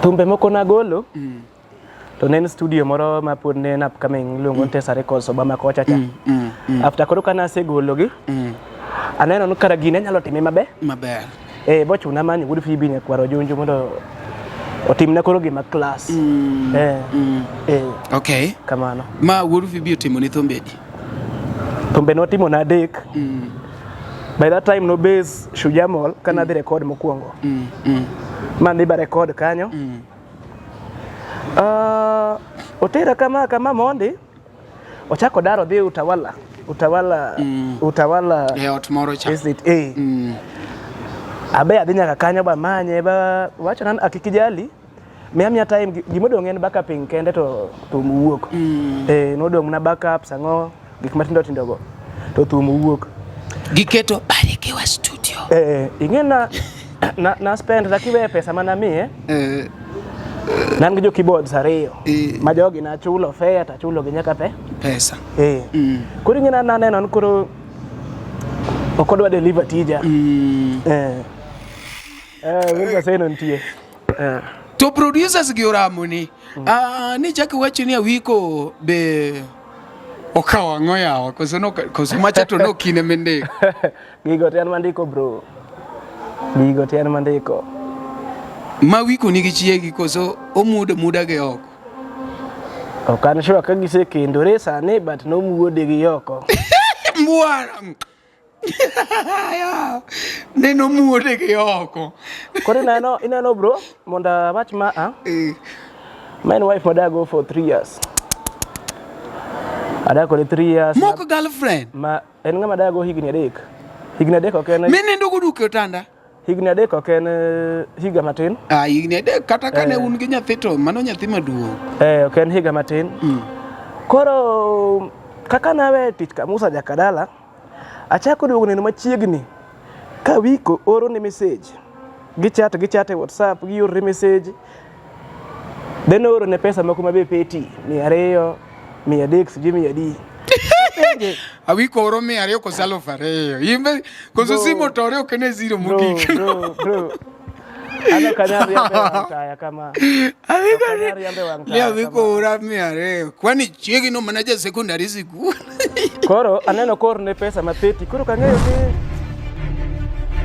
Thumbe moko nagolo to ne en studio moro ma pod ne en upcoming luongo ni Tesa Records Obama kocha cha. After koro kana asegologi aneno ni kara gine nyalo time maber. Bochuna manyo Wood Phoebe ne kwaro Junju mondo otimne koro gima class. Okay. Kamano. Ma Wood Phoebe otimo ni thumbe di. Thumbe no timo na adek. By that time no base Shujaa Mall kana dhi record mokwongo. Man dhi ba record kanyo. Otera kama mondi ochako daro dhi Utawala ot moro cha. Is it abe adhi nyaka kanyo ba manye ba wacho nan akikijali miya time gimodong en backup kende to thum wuok. Nodong na backup sango gik matindo go to thum wuok giketo Barikiwa studio. Ingena na spend rakiwe pesa mana mie nan gi jo keyboards ariyo ma jogi na chulo fare ta chulo gi nyaka pesa. Kuri ngina na neno kuro okodwa deliver tija. Winga seno ntie. To producers gi oramo ni ni chaki wacho ni awiko be okawa ngoyawa koso macha to no kine mende. Gigo tian mandiko bro. Gigo tian mandiko. Ma wiko nigi chiegi koso omuda ge oko. Okan sure ka gise kendore sane but no muode gi oko. Mbwana. Neno muode gi oko. Kore inano bro monda wach ma my wife modago for 3 years. Adako le 3 years. Moko girlfriend. Ma en ngama dago higni adek. Higni adek okene. Mene ndogo duke otanda. Higni adek okene higa matin. Higni adek kata kane un gi nyathi to mano nyathi maduong'. Oken higa matin. Koro kaka nawe tich ka Musa Jakadala achako duogo neno machiegni ka wiko oro ne message. Gichat WhatsApp gi oro message. Then oro ne pesa moko mabe peti 200 100 sijui 100. Awiko oro 200 kosalo fareo. Yimbe koso simo toreo kene zero mugik. Bro. Ano kanyari yambe wangtaya kama. Awiko oro 200. Kwani chiegi no manager secondary school. Koro aneno koro ne pesa mapeti. Koro kangeyo ni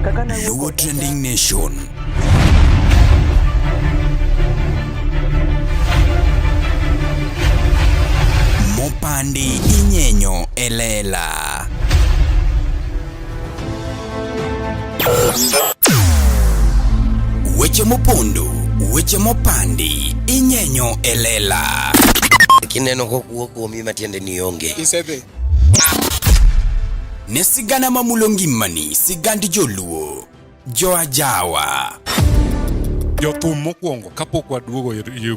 kakana Luo Trending Nation. Mopandi inyenyo elela. Weche mopondo, weche mopandi inyenyo elela. Kineno kokuo kuomi matiende ni onge. Isebe. Ne sigana mamulo ngimani, sigand joluo, joajawa. Jothum mokwongo kapok waduogo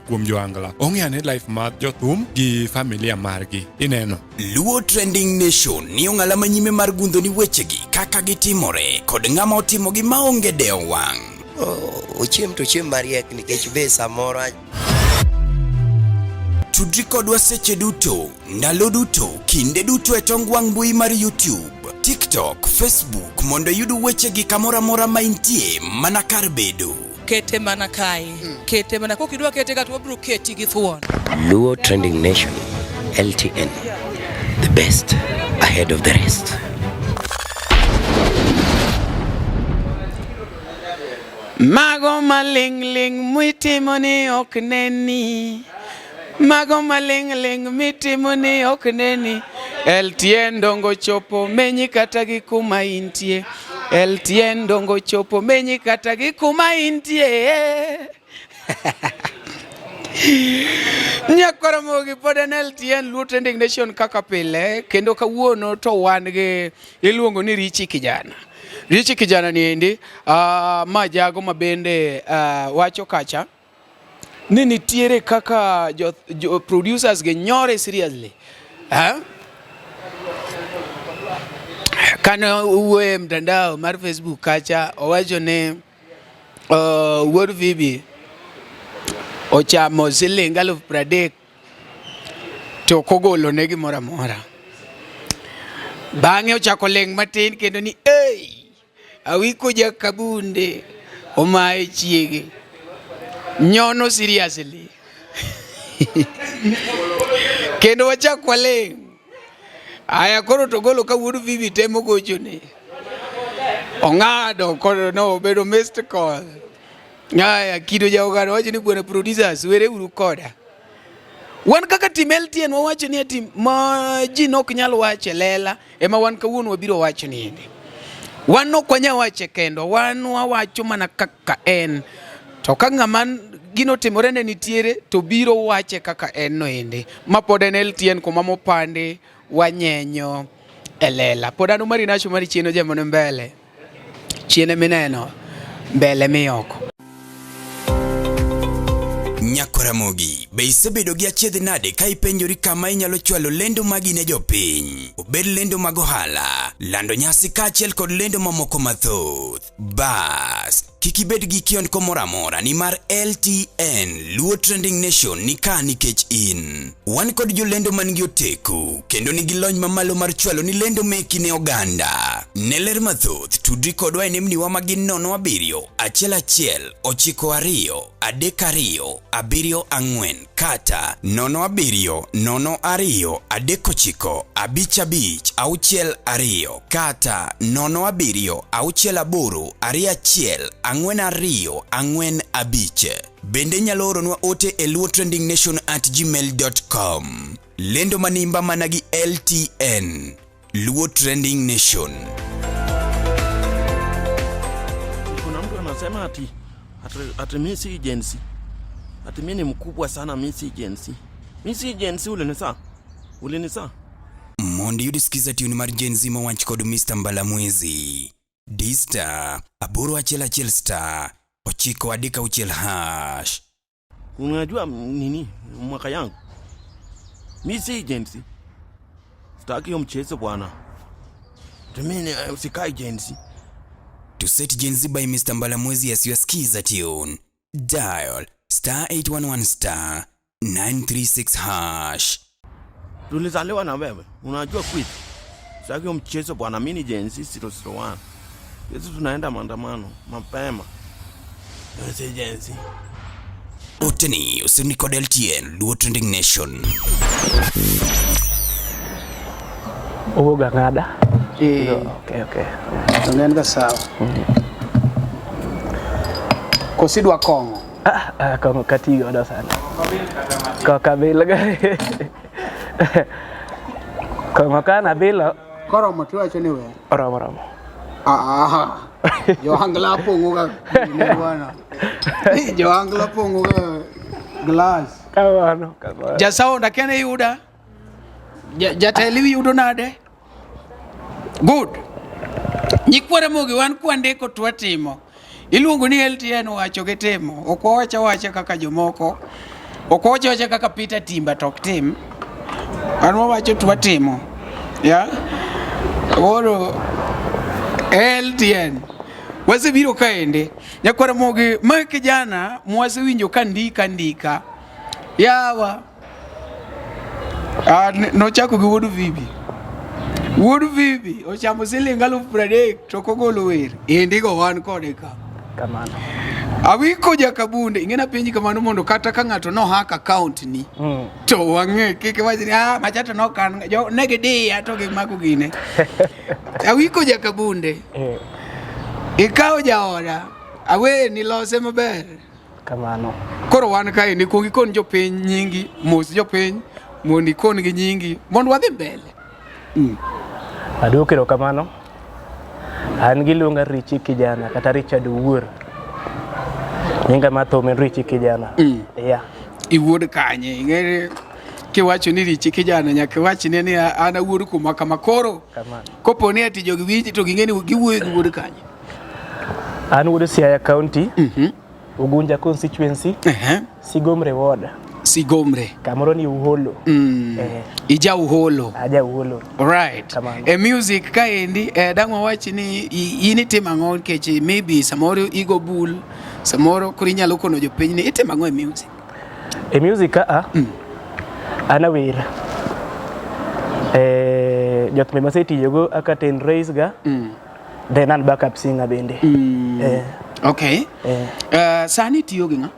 kuom joangla ong'eane life mar jothum gi familia margi ineno. Luo Trending Nation ni ong'ala manyime mar gundho ni wechegi kaka gitimore kod ng'ama otimogi maonge deo wang'. Ochiem to chiem mariek nikech be samoro Tudri kodwa seche duto, ndalo duto, kinde duto e tong wang' mbui mar YouTube, TikTok, Facebook mondo yud wechegi kamora mora ma intie mana kar bedo. Kete mana kai. Kete mana kokidwa kete gato wabro keti gi thuon. Luo Trending Nation LTN, the best ahead of the rest. Mago maling mitimo ni okneni. Mago maling mitimo ni okneni. LTN dongo chopo menyi kata gi kuma intie. LTN dongo chopo menyi kata gi kuma intie. Nyakora mogi poden LTN Luo Trending Nation kaka pile kendo kawuono to wan gi iluongo ni Richi Kijana. Richi Kijana ni endi ma jago mabende wacho kacha ni nitiere kaka jo producers ge nyore seriously. Kana uwe mtandao mar Facebook kacha owacho ne Wood Phoebe ochamo siling 30,000 to kogolo ne gimora mora. Bang'e ochako leng matin kendo ni awiko jakabunde omae chiege. nyono seriously. Kendo wachak waleng. Aya koro to golo ka wuod Vivi temo gochone. Ong'ado kono no bedo mystical. Aya kido ja ogado wacho ni bwana producers were uru koda. Wan kaka team LTN wawacho ni team ma ji nok nyal wache lela ema wan kawuono wabiro wacho ni ende. Wan nok wanya wache kendo wan wawacho mana kaka en. To ka ng'ama gino timore ne nitiere to biro wache kaka en no ende. Ma pod en LTN kuma mopande wanyenyo elela. Pod anu mari nacho mari chieno jamone mbele. Chiene mineno mbele miyoko. Nyakoramogi, be isebedo gi achiedh nade ka ipenjori kama inyalo chwalo lendo magi ne jopiny? Obed lendo mag ohala, lando nyasi kaachiel kod lendo mamoko mathoth. Bas, kik ibed gi kiondko moro amora nimar LTN, Luo Trending Nation nika nikech in. Wan kod jolendo man gi oteku, kendo nigi lony mamalo mar chwalo ni lendo meki ne oganda. Ne ler mathoth, tudri kodwa e nembniwa magin 07 11 92 32 74 kata 07 02 39 55 62 kata 07 68 21 42 45. Bende nyalo oronwa ote e luotrendingnation@gmail.com. Lendo manimba managi LTN, Luo Trending Nation. Kuna mtu anasema ati mimi si agency. Ati mimi ni mkubwa sana, mimi si agency. Mimi si agency, ulinisa. Mondi yudisikiza tiuni mar Gen Z mawach kod Mr. Mbalamwezi. D-Star, aboro achiel star, 9 * Unajua nini mwaka yangu? Mimi si agency. Sitaki hiyo mchezo bwana. Mimi usika agency. To set Gen Z by Mr. Mbalamwezi as your skiza tune. Dial *811 *936#. Tulizaliwa na wewe. Unajua quit. Sitaki hiyo mchezo bwana, mimi ni Gen Z 001. Yesu tunaenda maandamano mapema. Si Gen Z. Oteni usinikod LTN, Luo Trending Nation. Uoga ngada. Okay. Tunaenda sawa. Kosidwa kongo. Kongo katigo ndo sana. Ko kabila gari. Kongo kana bila. Koro mtua choni we. Oromo. Yo angla pongo ga bwana. Yo angla pongo ga glass. Kawano. Jasao ndakene yuda. Jateli yudo nade. Good. Nyikwaramogi wan kwandeko twatimo. Iluongo ni LTN wacho getemo. Okwawacha kaka jomoko. Okwawacha kaka Peter Timba tok tim. Anwa wacho twatimo. Ya. Oro LTN wasebiro kaende. Nyakwaramogi ma kijana mwasewinjo kandika. Yawa. Nochako gi Wuod Vivi ochamo siling 30,000 to kogolo wer. Indigo wan kode ka. Kamano. Awiko jakabunde ingena penji kamano mondo kata ka ngato no hack account ni. To wange kike wachi machato no kan jo negedi to gi mago gine. Awiko jakabunde. Ikawo jaoda. Awe ni lose maber. Kamano. Koro wan kae ni kongi kon jopiny nyingi, mos jopiny, mondi kon gi nyingi, mondo wadhi mbele. Adukiro kamano. An giluonga Richi Kijana kata Richard Wuor. Nyinga mathomen Richi Kijana. Yeah. Iwuod kanye ingere kiwacho ni Richi Kijana nyaka wachi ni ana wuod kuma kama koro. Kamano. Kopo ni ati jogi wiji to gingeni giwuoyo gi wuod kanye. An wuod Siaya County. Ugunja constituency. Sigomre ward. Sigomre. Kamoro ni Uholo. Ija Uholo. Aja Uholo. Right. Music kaendi dangwa wachi ni ini timangon keche maybe samoro igo bull samoro kurinya loko no jopiny ni itimango music. Music ana wira. Jot me maseti yogo akaten raise ga. Then an backup singer bende. Okay. Sani tiyo gi nga?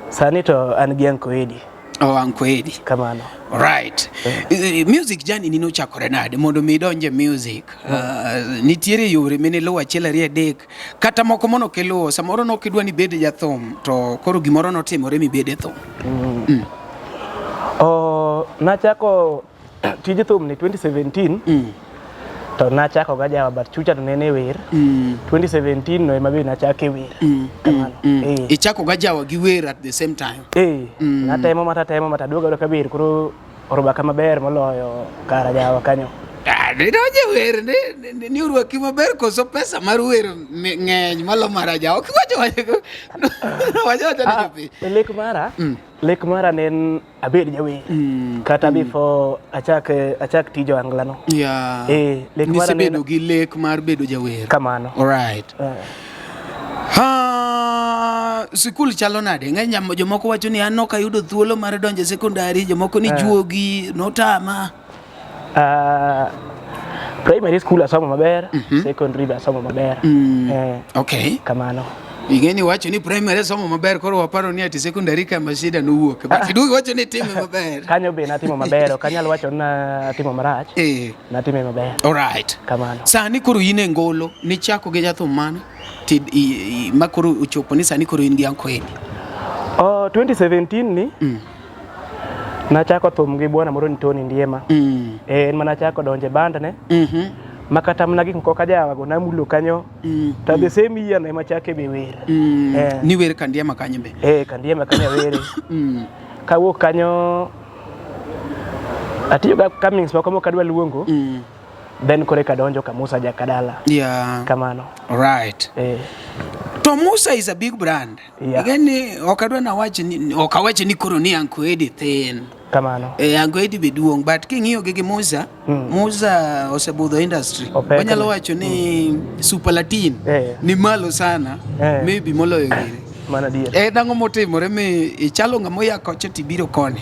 Sani to an gi Anko Eddie. Anko Eddie. Kamano. Right. Music jani nino chakore nade mondo mi donje music. Nitiere yore mene lo achiel ariyo adek kata moko mono kelo samoro no kidwa ni bed jathum to koro gimoro no timore mi bed thum. Nachako tije thum ni 2017. To nachako ga jawa but chucha to nene wer. 2017 no ema be nachake wer. Kamano. Ichako ga jawa gi wer at the same time. Natemo mata duoga ka wer koro orubaka maber moloyo kara jawa kanyo. Donje wer ni urwaki maber koso pesa mar wer ng'eny malo mara jawa. Kiwacho lek mara nen abed jawer kata before achak tijo anglano. Yeah. Lek mara bedo gi lek mar bedo jawer. Kamano. All right. Sikul chalo nade? Ng'eny jomoko wacho ni an nok ayudo thuolo mar donje sekondari, jomoko ni juogi notama. Primary school asomo maber, secondary be asomo maber. Okay. Kamano. Ingeni wacho ni primary asomo maber koro waparo ni ati secondary kama shida nowuok. But du wacho ni time maber. Kanyo be natimo maber, kanyalo wacho na timo marach. Natime maber. All right. Kamano. Sani koro ine ngolo ni chako gi jathum mane? Makoro uchopo ni sani koro in gi Anko Eddie. 2017 ni nachako thum gi bwana moro ni Tony Ndiema. En mana chako donje band ne. Makata mna gik moko kajawa go namulo kanyo. To the same year na machake be wer. Ni wer Kandiema kanyo be. Kandiema kanyo wer. Kawuok kanyo atiyo ga comings moko mokadwa luongo. Then kore kadonjo ka Musa Jakadala. Yeah. Kamano. Right. To Musa is a big brand. Yeah. Again, okadwa na wache ni koro ni Anko Eddie thin. Kamano. Anko Eddie be duong, but king'iyo gi Musa, Musa osebudho industry. Wanyalo wacho ni super latin ni malo sana, maybe moloyo gire. Mana dier. Dango motimore mi ichalo ng'amo ya koche tibiro kone.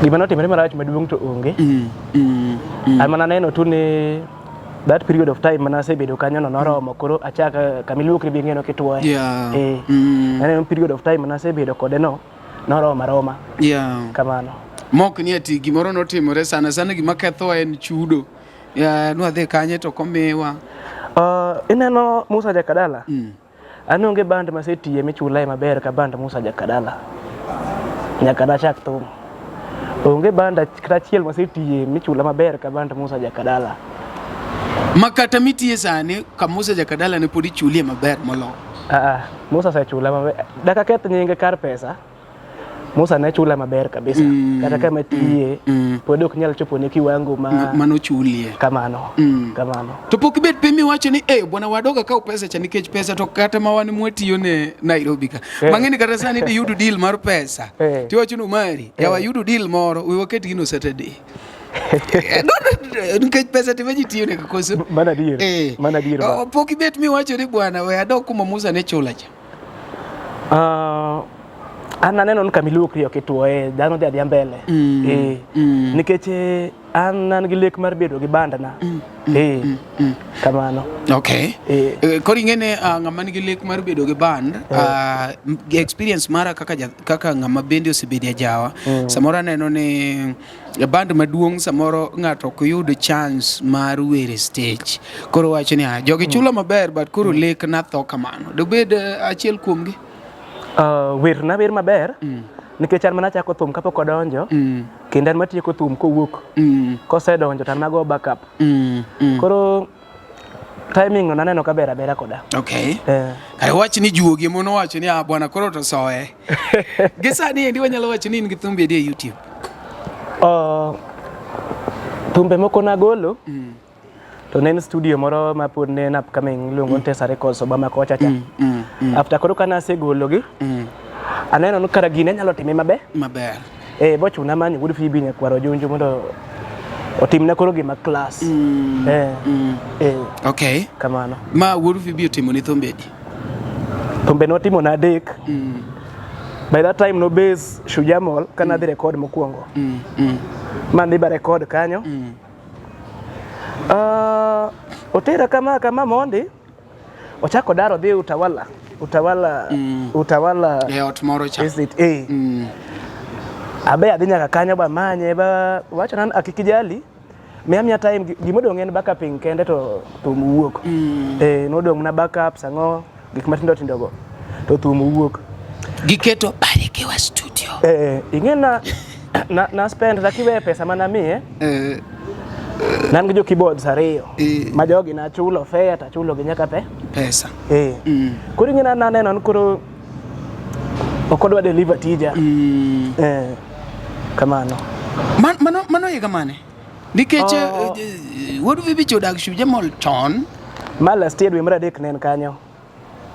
Gima notimore marach maduong' to onge. An mana neno tu ni that period of time mana sebedo kanyo no noromo koro achaka kamiluokri bi ng'eno kitwoe. Neno period of time mana sebedo kode no noromo. Kamano. Mok ni ati gimoro notimore sana gima ketho en chudo. Nwa dhe kanye to komewa. Ineno Musa Jakadala. An onge band masetiye michulae maber ka band Musa Jakadala. Nyaka nachak thum. Onge banda krachiel masetiye michula maber ka band Musa Jakadala. Makata mitiye sani ka Musa Jakadala ne podi chulie maber molo. Musa sa chula maber. Daka keth nyinge kar pesa. Musa ne chula maber kabisa. Kata kama tiye podi ok nyal chopo ne kiwango mano chulie. Kamano. Kamano. To pok bet pimi wacho ni bwana wadoga ka pesa cha nikech pesa to kata mawani mwetiyo ne Nairobi ka. Mangeni kata sani di yudo deal mar pesa. Ti wacho no mari yawa yudo deal moro we waketi gino Saturday. Nikech pesa timeji tiyo ne kakoso. Mana dier. Mana dier. Pok bet mi wacho ni bwana we adok kuma Musa ne chula cha. An aneno ni kamiluokri ok itwoe dhano dhi adhiya mbele. Nikech an gi lek mar bedo gi banda na. Kamano. Okay. Koro ing'ene ng'ama nigi lek mar bedo gi band, experience mara kaka ng'ama bende osebedo jawa. Samoro aneno ni band maduong' samoro ng'ato ok yud chance mar wer stage. Koro wacho ni jogi chulo maber but koro lek na tho kamano. Dobed achiel kuomgi. Wer maber nikech an mana chako thum kapok odonjo kendo an matieko thum kowuok kosedonjo tan mago backup. Koro timing no naneno kaber abera koda. Okay. Kare wach ni juogi mono wacho ni bwana koro to soe. Gisani endi wanyalo wacho ni in gi thumbe di YouTube. Thumbe moko nagolo to nen studio moro ma pod nen upcoming luongo Tesa Records Obama kocha cha. After koro kana segologi aneno no kara gine nyalo time maber. Bochuna manyo Wood Fibi ne kwaro jonjo mondo otimna koro gima class. Okay. Kamano. Ma Wood Fibi otimo ni thumbe di. Thumbe no timo na dek. By that time no base Shujamol kana dhi record mokuongo. Man dhi ba record kanyo. Otera kama mondi ochako daro dhi Utawala. utawala ot moro cha estate abe adhi nyaka kanyo ba manye ba wacho nan akikijali miya time gimodong en backup kende to thum wuok nodong na backup sango gik matindo go to thum wuok giketo Barikiwa studio ingena na spend rakiwe pesa mana mie nan gi jo keyboards ariyo ma jogi na chulo fare ta chulo gi nyaka pesa kuri ngena na neno kuro okodwa deliver tija kamano mano yiga mane nikech wodu vibi chodak shuje mol ton ma last year dwe mar adek nen kanyo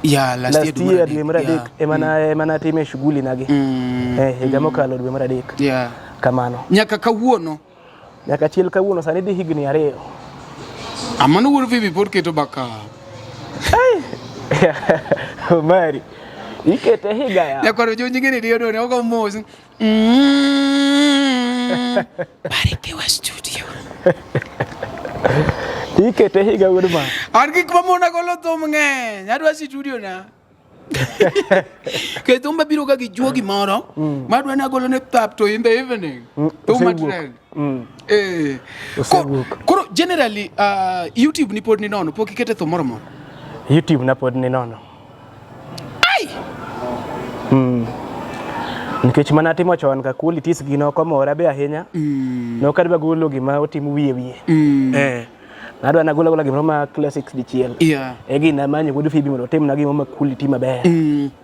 last year dwe mar adek emana time shughuli nagi higa mokalo dwe mar adek kamano nyaka kawuono nyaka chiel kawuono sani di higni 2 amano wodu vibi pod keto baka Mari ikete higa ya nyakoro jonjingene dio do ne ogo mos Barikiwa studio ikete higa wuduma argi kwa mona golo thum ng'eny adwa studio na ke thumba biro ga gijuogi moro madwa na golo ne tap to in the evening thumba trend koro generally YouTube ni pod ni nono pok ikete thum moro moro YouTube na pod ni nono nikech mana timo chon ka qualities gino komora be ahinya no kadwa golo gima otimo wiye nadwa na golo gima ma classics dichiel gina manyo wodu fibi mondo tim na gima ma quality maber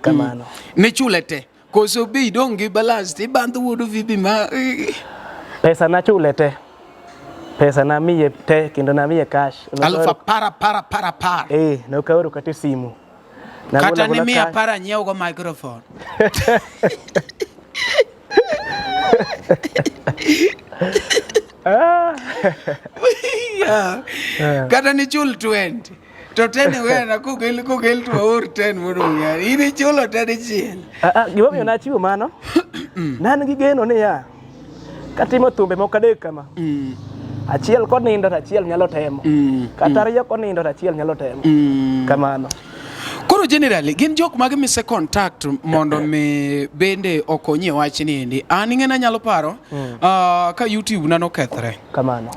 kamano ne chulete koso be dongi balance ti bandu wodu fibi ma pesa na chulete pesa na miye te kendo na miye cash alfa para no kaoro kate simu kata ni mia para nyeo go microphone kata ni chul 20 to 10 wena kugel to or 10 mudunga ini chulo 10 chiel gimomiyo na chiwo mano nan gi geno ne ya katimo thumbe moko adek kama achiel konindo to achiel nyalo temo kata ariyo konindo to achiel nyalo temo kamano koro generally gin jok mag mise contact mondo me bende okonye wach ni endi an ng'ena nyalo paro ka YouTube na nokethre kamano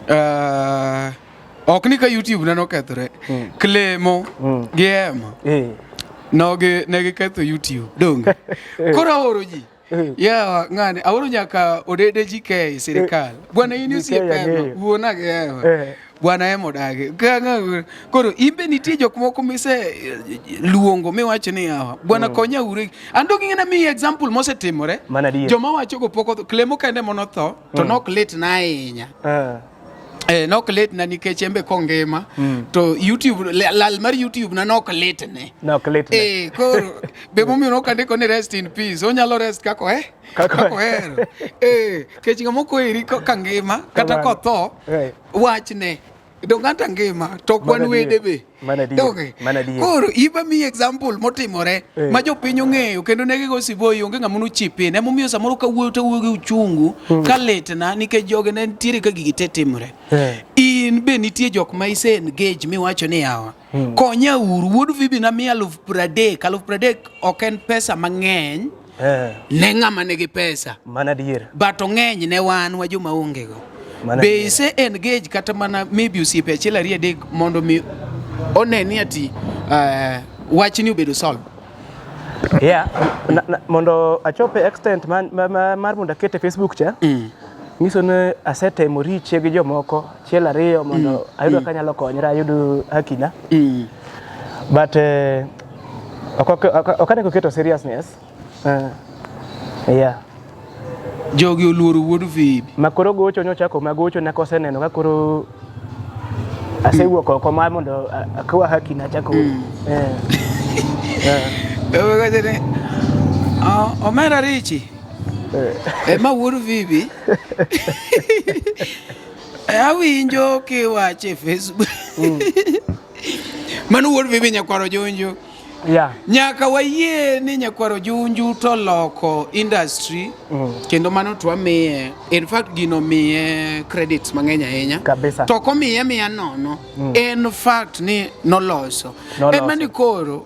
ok ni ka YouTube na nokethre Clemo GM negi ketho YouTube dong koro aoro ji yawa ng'ani aoro nyaka odede JK sirikal bwana ini usiepe wuona ge bwana emo dage koro imbe nitie jok moko mise luongo miwacho ni yawa bwana konya ure ando ng'ena mi example mosetimore joma wacho go poko Clemo kende monotho to nok lit na ahinya nok lit na nikech embe kongema to YouTube lal mar YouTube na nok lit ne koro be momiyo nok andiko ni rest in peace onyalo rest kako hero kech ng'amoko eri kangima kata kotho wachne dongata ngima to kwan wede be koro iba mi example motimore ma jopiny ong'eyo kendo ne gigo siboyi onge ng'amuno chipin emomiyo samoro kawuoyo to wuoyo gi uchungu ka litna nikech joge ne nitiere ka gigi te timore in be nitie jok ma ise engage miwacho ni yawa konya uru wuod vibi na miya 30,000 ok en pesa mang'eny ne ng'ama nigi pesa but ong'eny ne wan wa joma onge go be ise engage kata mana maybe usiepe achiel ariyo adek mondo mi oneni ati wachni obedo solve mondo achope extent mar mondo akete Facebook cha nyiso ne asetemo riche gi jomoko achiel ariyo mondo ayudo kanyalo konyra ayudo hakina but okanego keto seriousness jogi oluoro wuod vibi makoro gocho nyochako magocho na koseneno ka koro asewuok oko ma mondo akwa haki na chako omera richi ma wuod vibi awinjo kiwache Facebook mano wuod vibi nyakwaro jonjo nyaka wayie ni nyakwaro junju to loko industry kendo mano to amiye in fact gino miye credits mang'eny ahinya to komiye miya nono in fact ni noloso emani koro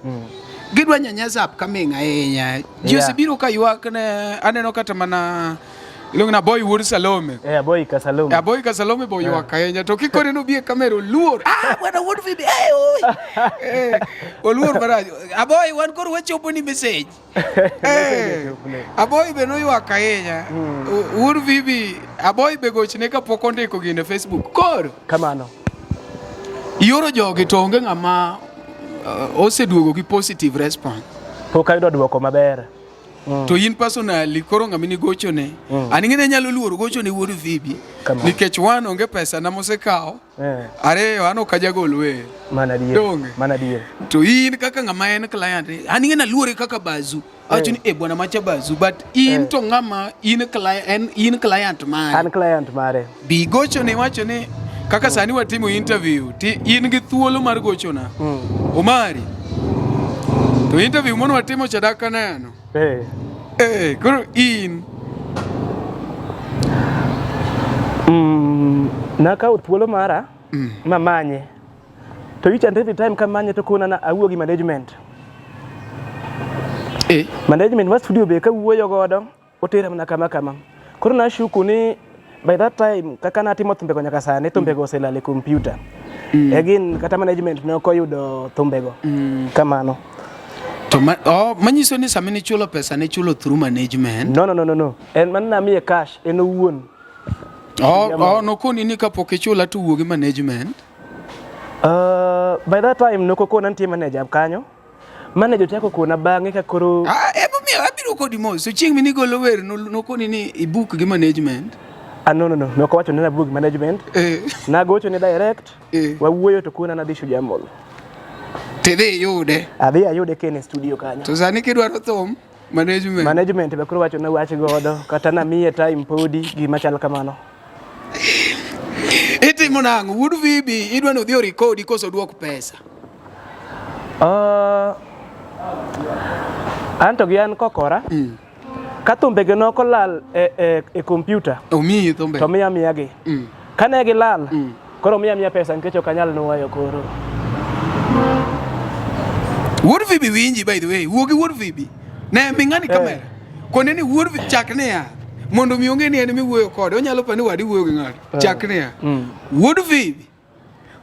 gidwa nyanyasa upcoming ahinya. Ji osebiro ka ywak ne, aneno kata mana iluongo na Boy Wuod Salome. Boy ka Salome. Boy ka Salome bo ywak ahinya. To kikore no bie kamera oluor. Bwana Wuod Vibi. Oluor marach. Aboy wan koro wachopo ni message. Aboy be no ywak ahinya. Wuod Vibi, Aboy be gochne ka pok ondiko gine Facebook. Koro kamano. Yoro jogi to onge ng'ama oseduogo gi positive response. Pok ayudo duoko maber. To in personally koro ng'amini gochone. An ing'e nyalo luoro gochone Wuod Vibi. Nikech wan onge pesa na mosekawo. Ariyo an ok ajagol we. Mana dier. To in kaka ng'ama en client, an ing'e na luore kaka Bazu. Awacho ni bwana macha Bazu, but in to ng'ama in client mare. An client mare. Bi gochone wacho ni kaka sani watimo interview ti in gi thuolo mar gochona. Omari. To interview mono watimo chadaka neno. Koro in nakawo thuolo mara mamanye. To each and every time kamanye to kona na awuo gi management. Management wa studio be ka wuoyo godo otera mana kama. Koro na shuku ni by that time kaka natimo thumbego nyaka sani thumbego oselal e computer. Again kata management ne ok oyudo thumbego. Kamano. To manyiso ni sami ni chulo pesa ne chulo through management. No. En man na miye cash en owuon. No koni ni kapok ichula to wuogi management. By that time no koko nantie manager kanyo. Manager tiako kona bange ka koro. Abiro kodi mo. So chieng mini golo wer no koni ni ibook gi management. No. No ko wacho ni na book management. Na gocho ni direct. Wawuoyo to kuna na dhisho jamol. Tede yude. Adhi ayude kene studio kanyo. To sani kidwaro thum management be koro wacho na wach godo kata na miye time podi gi machal kamano. Itimo nang'o Wuod Vibi idwa no dhi record koso duok pesa. Anto gi an kokora. Ka thumbege no kolal e computer. Omiyi thumbe. To miya gi. Kane gi lal. Koro miya pesa nikech ok anyal nuoyo koro. Wuod Vibi winji by the way, wuogi Wuod Vibi. Ne ming'ani kamera. Kone ni Wuod Vibi chakne ya. Mondo mi onge ni en miwuoyo kode, onyalo pani wadi wuoyo gi ng'ato. Chakne ya. Wuod Vibi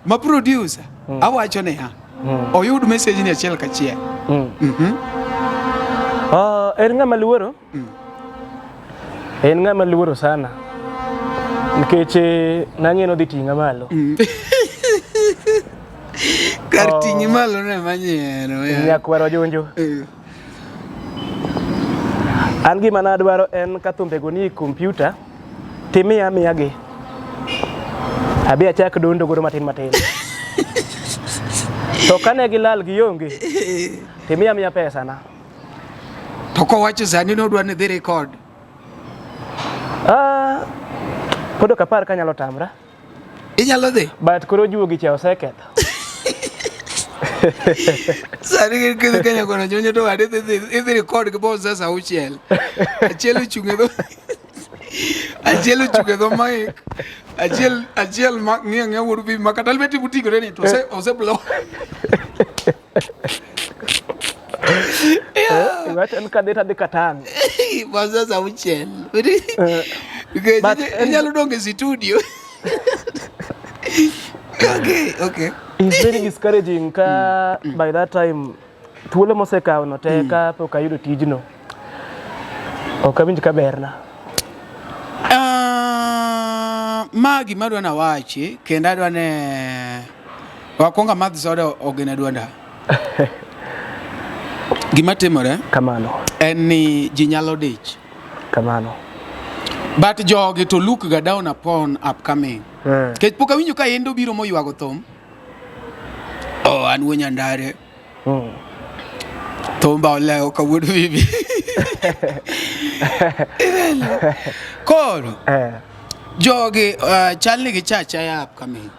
ma producer awacho ne ya. Oyud message ni achiel kachiel. En ng'ama luoro. En ng'ama luoro sana. Nikech nang'e no dhi ting'a malo. Kar ting'i malo ne manyero. Nyakwaro jonjo. An gima nadwaro en ka thumbego ni computer timiya gi. Abi achak dondo goro matin. To kane gilal gi onge timiya pesa na. To ko wacho sani no dwa ni dhi record. Podo kapar kanyalo tamra. Inyalo dhi? But koro juogi cha oseketho. Sani kidhi Kenya kono jonyo to wade idhi record gi boss sasa auchiel. Achiel ochung'e dho mic. Achiel ng'e Wuod Vibi makata lweti butigore ni to ose block. What en kadhi katang. Boss sasa auchiel. Inyalo donge studio. Okay. It's very discouraging ka by that time thuolo mosekawo no te ka pok ayudo tijno. Ok awinj ka berna. Magi madwa na wachi kendo adwa ne wakonga madh soda ogene dwanda. Gima timore kamano en ni ji nyalo dich. Kamano. But jogi to look ga down upon upcoming. Kech poka winjo ka endo biro moywago thum. An wuonya ndare. Thumba oleo ka Wuod Vibi. Koro. Jogi chalni gi chacha ya upcoming.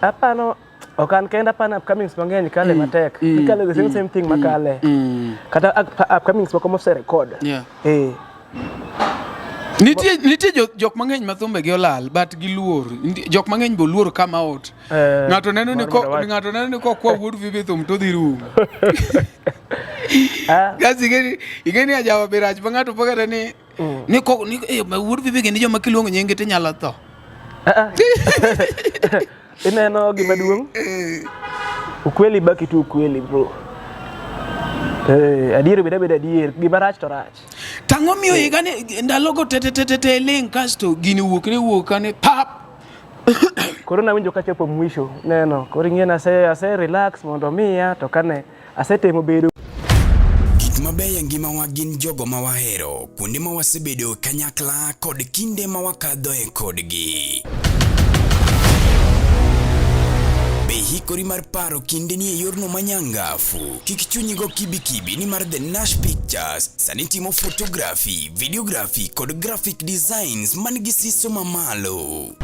Apano okan kenda pana upcomings mang'eny kale matek. Kale the same thing makale. Kata upcomings moko mose record. Nitie jok mang'eny ma thumbe gi olal but gi luor. Jok mang'eny bo luor kama ot. Ng'ato neno ni ko kwa wuod Phoebe thum to dhi rum. Kasi igeni ajawa birach ba ng'ato pogere ni wuod Phoebe ni joma kiluongo nyinge te nyalo tho. Ineno gima duong'? Ukweli baki tu ukweli bro. Adier beda adier, gima rach to rach. Tang'o miyo igani ndalogo te ling kasto gini wuok ane pap. Koro na winjo kachopo mwisho neno. Koro ing'e na ase relax mondo miya to kane asetemo bedo gik mabeyo ngimawa gin jogo ma wahero, kuonde ma wasebedo kanyakla kod kinde ma wakadhoe kodgi. Hikori mar paro kinde ni e yorno manyangafu. Kik chunyigo kibi ni mar The Nash Pictures sani timo photography, videography kod graphic designs man gi siso mamalo.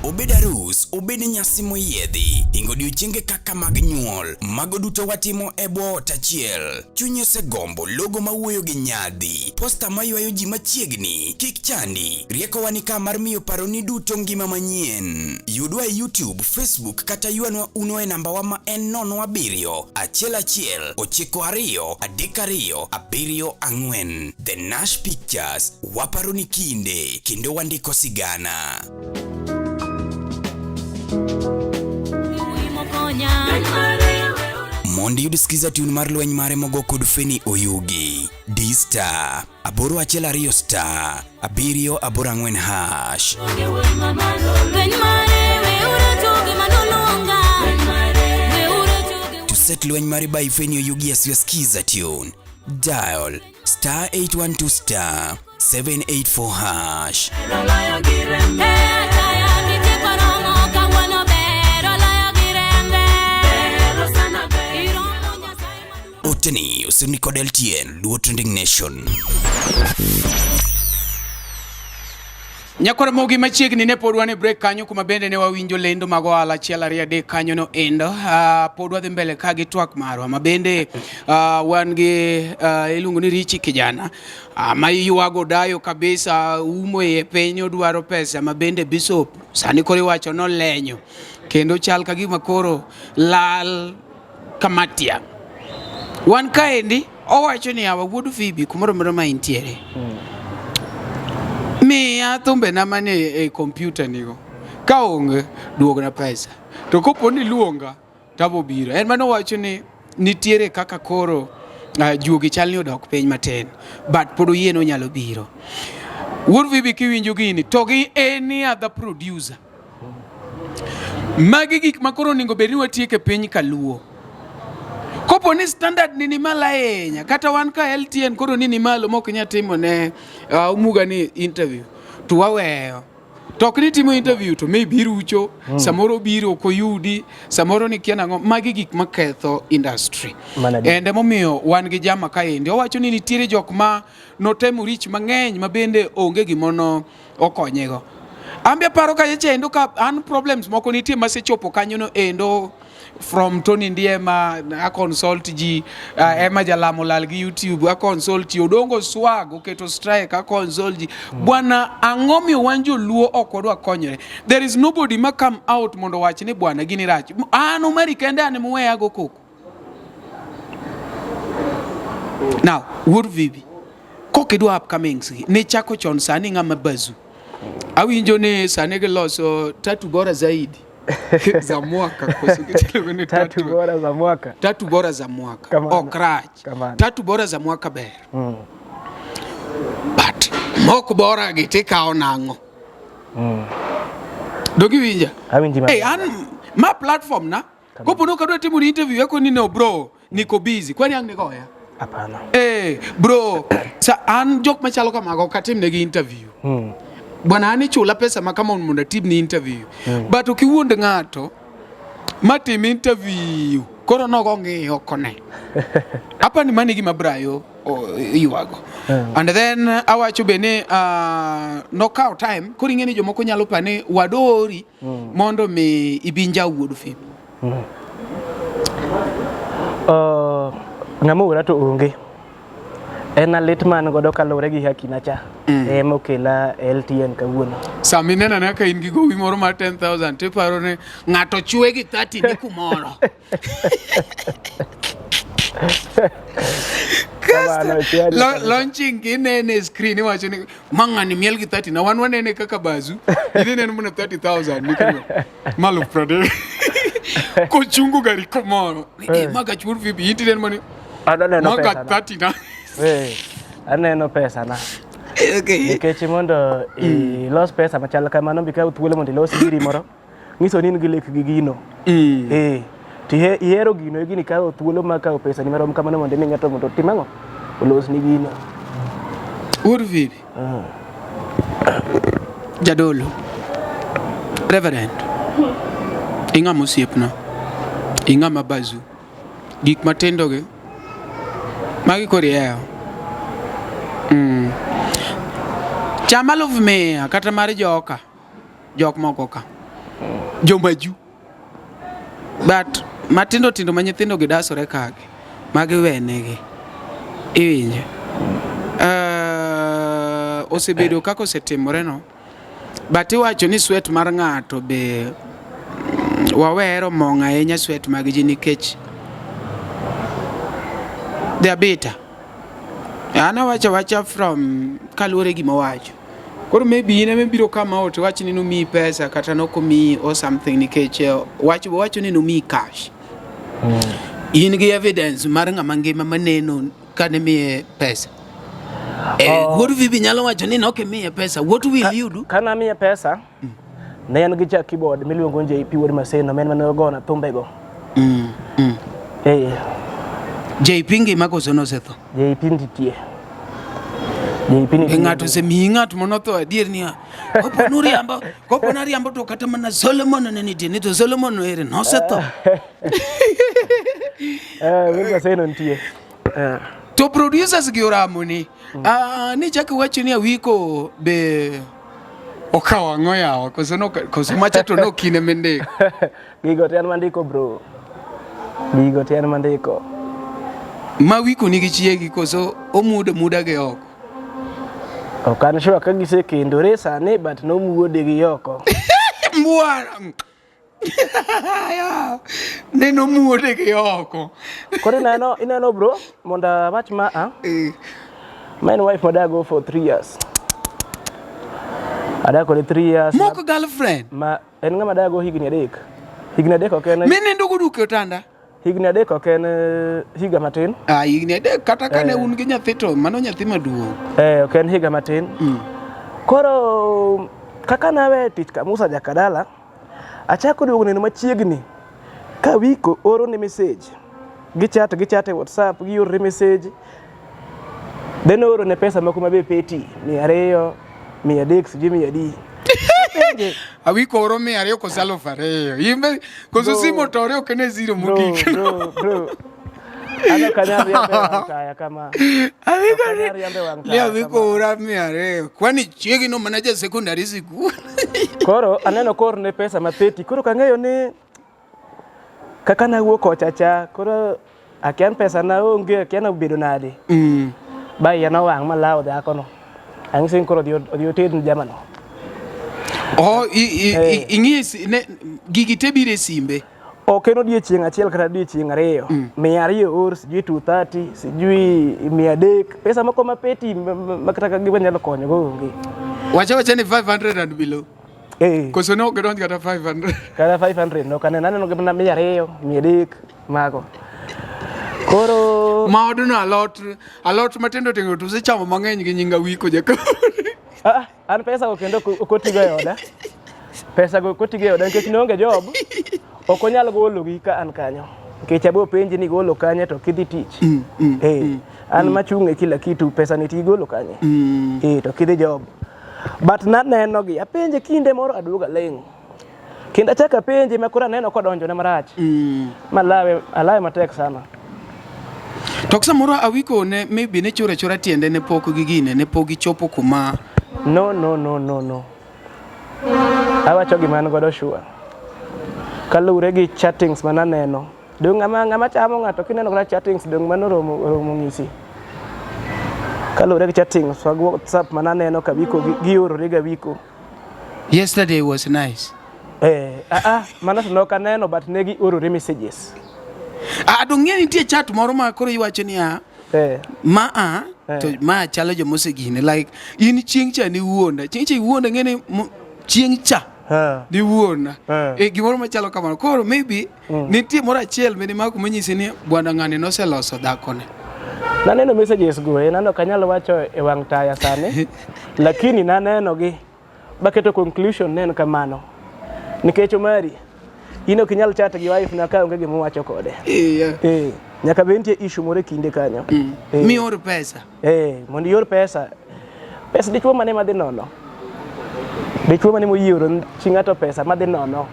Obed arus, obed nyasi moyiedhi, ingo odiochienge kaka mag nyuol, mago duto watimo e bwo ot achiel. Chunyi osegombo logo mawuoyo gi nyadhi, posta maywayo ji machiegni, kik chandi, riekowa ni ka mar miyo paroni duto ngima manyien. Yudwa e YouTube, Facebook kata yuanwa uno e nambawa ma en 07 11 92 32 74. The Nash Pictures, waparoni kinde, kendo wandiko sigana. Mondi yudisikiza tune mar lweny mare mogo kod Feni Oyugi. D-Star, 812 star, 784 hash. To set lweny mare by Feni Oyugi as you skiza tune, dial star 812 star, 784 hash. Oteni usuni kod LTN Luo Trending Nation. Nyakora mogi machiegni ne pod wan e break kanyo kuma bende ne wawinjo lendo mag ohala achiel ariyo adek kanyo no endo. Pod wadhi mbele ka gi twak marwa ma bende wan gi iluongo ni Richi Kijana ma yuago dayo kabisa, umo e penyo dwaro pesa ma bende Bishop sani koro iwacho no lenyo kendo chal ka gima koro lal kamatia. Wan kaendi owacho ni awa wuod Phoebe kumoro moro ma intiere. Miya thumbe na mane e computer nigo. Ka onge duogna pesa. To kopo ni luonga tabo biro. En mano wacho ni nitiere kaka koro juogi chal ni odok piny matin. But podo yie no nyalo biro. Wuod Phoebe kiwinjo gini to gi any other producer. Magi gik makoro ningo beri watieke piny kaluo. Kopo ni standard ni mala ahinya kata wan ka LTN koro ni malo mok nya timo ne umuga ni interview to waweyo tok ni timo interview to maybe rucho samoro biro ko yudi samoro ni kiana ngo magi gik maketho industry ende momiyo wan gi jama kaendi owacho ni nitiere jok ma notemo rich mang'eny ma bende onge gimono okonyego. Ambia paro ka endo ka an problems moko nitie masechopo kanyo no endo from Tony Ndiema a consult ji Emma Jalamo lal gi YouTube a consult ji Odongo Swag oketo strike a consult ji bwana angomi wanjo luo okodwa konyre. There is nobody ma come out mondo wach ni bwana gini rach an umeri kende an muwe ago koko. Now Wuod Phoebe kokedwa upcomings ne chako chon sani ngama bazu awinjo ni sani ge loso tatu bora zaidi za mwaka tatu bora za mwaka. Tatu bora za mwaka. Okrach. Tatu bora za mwaka ber. But mok bora gitika onango. Dogi winja. Awinji ma. Hey, an ma platform na. Kopo no kadwa timo interview yako ni no bro niko busy. Kwani ang niko ya? Hapana. Bro, sa an jok machalo kamago katim negi interview. Bwana ani chula pesa makama munda tip ni interview. But ukiwuonde ng'ato matim interview koro nogo ng'iyo kone. Apa ni mani gima brayo yuago. And then awacho bene knockout time koro ing'eni jomoko nyalo pane wadori mondo mi ibinja Wuod Phoebe. Ng'amura to onge. En alit man godo kalure gi hakina cha. Mokela LTN kawuono. Sami nena na ka in gi gowi moro mar 10,000 to paro ne ng'ato chwe gi 30 ni kumoro. Launching in screen iwacho ni mang'ani miel gi 30 na wan wanene kaka bazu idhi neno mana 30,000 nikino malu prade ko chungu gari kumoro maga chur vipi iti neno mani Aneno maga pesa 30 na aneno pesa na nikech mondo ilos pesa machal kamano bikaw thuolo mondo ilos giri moro ng'iso ni in gi lek gi gino ihero gino gini kawo thuolo ma kawo pesa ni marom kamano mondo mi ng'ato mondo timang'o olos ni gino ur vipi jadolo reverend inga mosiepna inga mabazu gik matendo ge magi korieyo chama love me kata mar jok moko ka jomaju but matindo tindo ma nyithindo gidasore kage magi wenegi iwinjo osebedo kako setimore no but iwacho ni sweat mar ng'ato be wawero mong' ahinya sweat mag ji nikech they are bitter. Ana wacha from kaluore gi mawacho koro maybe ine biro kama ot wach ni no mi pesa kata no komi or something nikech wacho ni no mi cash in gi evidence mar ng'ama ngima maneno kane mi pesa what vi nyalo wacho ni no ke mi pesa what will you do kana mi pesa ne en gi ja keyboard miluongo JP word maseno men mane ogona thumbego JP ngima koso no setho JP nditie ng'ato se mi ng'ato monotho adier ni kopo nariambo to kata mana Solomon ne nitie ni to Solomon ere no setho wega seno nitie to producers gi oramo ni ni chaki wacho ni awiko be okawa ngoyawa koso macha to no kine mende gigo ten mandiko bro gigo ten mandiko mawiko nigi chiegi koso muda ge oko okan sure ka gisekendore sani but no muode gi oko mbwana neno muode gi oko kore inano bro monda match my wife madago for 3 years adako le 3 years moko girlfriend ma en ngama dago higni adek ok en mene ndogo duke otanda higni adek ok en higa matin higni adek kata kane un gi nyathi to mano nyathi maduong ok en higa matin koro kaka nawe tich ka Musa Jakadala achako duogo neno machiegni ka wiko oro ne message gichat e WhatsApp gi oro message then oro ne pesa moko mabe peti 200 100 sijui 100 awiko oro 200 kosalo fareo imbe koso simo tore okene zero mugik bro ana kanyari ya kama awiko oro 200 kwani chiegi no manager secondary school koro aneno kor ne pesa mapeti koro kang'eyo ni kaka na wuok ochacha koro akian pesa na onge akian bedo nade ba yana wang malawo dhako no ang sin koro dio ted jamano ing'isi gigi te bire simbe ok en odiechieng' achiel kata odiechieng' ariyo 200 or sijui 230 sijui 300 pesa moko mapeti makata giba nyalo konyo go onge wacha ni 500 and below koso no gedon kata 500 kata 500 no kana nano gibna 200 300 mago koro maoduno alot matendo tengo to sechamo mang'eny gi nyinga wiko jaka an pesa go kendo kotigo e oda pesa go kotigo e oda nikech nonge job ok onyal golo gi ka an kanyo nikech abo penji ni golo kanye to kidhi tich an machung' e kila kitu pesa ni ti golo kanye to kidhi job but naneno gi apenje kinde moro aduoga leng' kendo achaka penje makora neno kodonjo ne marach alawe matek sana tok samoro awiko ne maybe ne chora tiende ne pok gigine ne pok gichopo kuma no awacho gima an godo sure kalure gi chattings mananeno dong ngama chamo ng'ato kineno kala chattings dong mano romo ng'isi Kalure gi chatting so WhatsApp mananeno ka wiko giorore ga wiko. Yesterday was nice. Mana no kaneno but negi orore messages. Adong'e nitie chat moro ma koro iwacho niya. To ma chalo jo mosegine like in chieng' cha ni wuonda. Chieng' cha wuonda ngene chieng' cha. Ni wuona. Gimoro machalo kamano. Koro maybe nitie moro achiel mene mako manyisi ni bwana ng'ane noseloso dhakone. Naneno messages go nano kanyalo wacho e wang' taya sane. Lakini naneno gi baketo conclusion neno kamano. Nikech Omari ino kinyal chat gi wife na ka onge gimo wacho kode. Nyaka bentie issue moro kinde kanyo. Mi oro pesa. Mondo yor pesa. Pesa dichuo mane madhi nono. Dichuo mane moyioro chingato pesa madhi nono.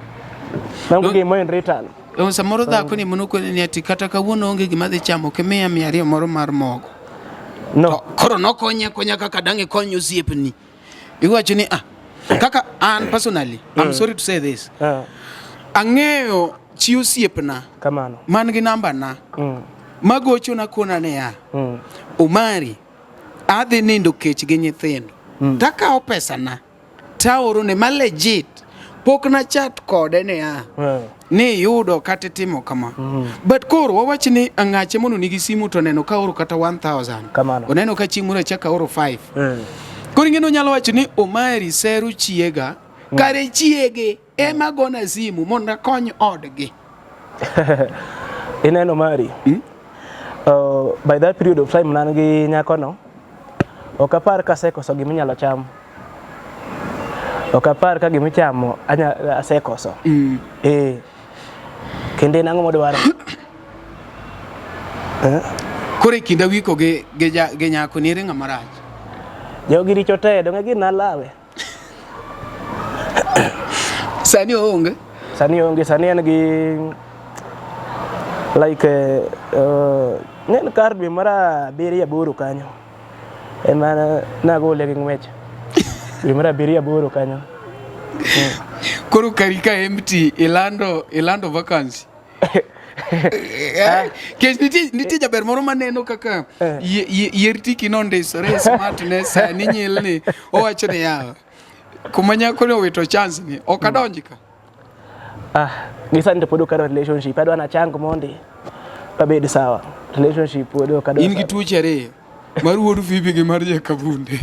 Mango gimo in return. Samoro dhako ni monoko ni ati kata kawuono onge gima dhi chamo ke miya 200 moro mar mogo. No. Koro nokonya kaka dange konyo osiepni. Iwacho ni kaka an personally, I'm sorry to say this. Ang'eyo chi osiepna kamano. Man gi namba na. Magocho na kona ne ya. Omari adhi nindo kech gi nyithindo. Takao pesa na. Taoro ne ma legit. Pok na chat kode ne ya. Ni yudo kata timo kama. But koro wawachi ni ang'ache mono nigi simu to neno ka oro kata 1000. Kamano. Oneno ka chieng' moro chaka oro 5. Koro ngeno nyalo wacho ni Omari seru chiega. Kare chiege ema gona simu mondo kony odgi. Ineno Omari. By that period of time nan gi nyakono. Okapar ka sekoso gimi nyalo chamo. Okapar ka gimi chamo asekoso. Kende nango modwaro. Kore kinda wiko ge nyako ni ringa marach. Jogi richo te donge gi nalawe. Sani onge sani en gi like nen karbi mara beri ya buru kanyo. Emana nagole gi ngweche. Mara beri ya buru kanyo. Koro karika empty ilando vacancy. Kes niti jaber moro maneno kaka yertiki nonde sore smartness ni nyilni owacho ne yawa kumanya ko wito chance ni okadonjika. Gisante podo karo relationship adwa chango mondi pabed sawa relationship podo kadwa in gi tuoche ariyo mar wuodu fibi gi mar Jakabunde.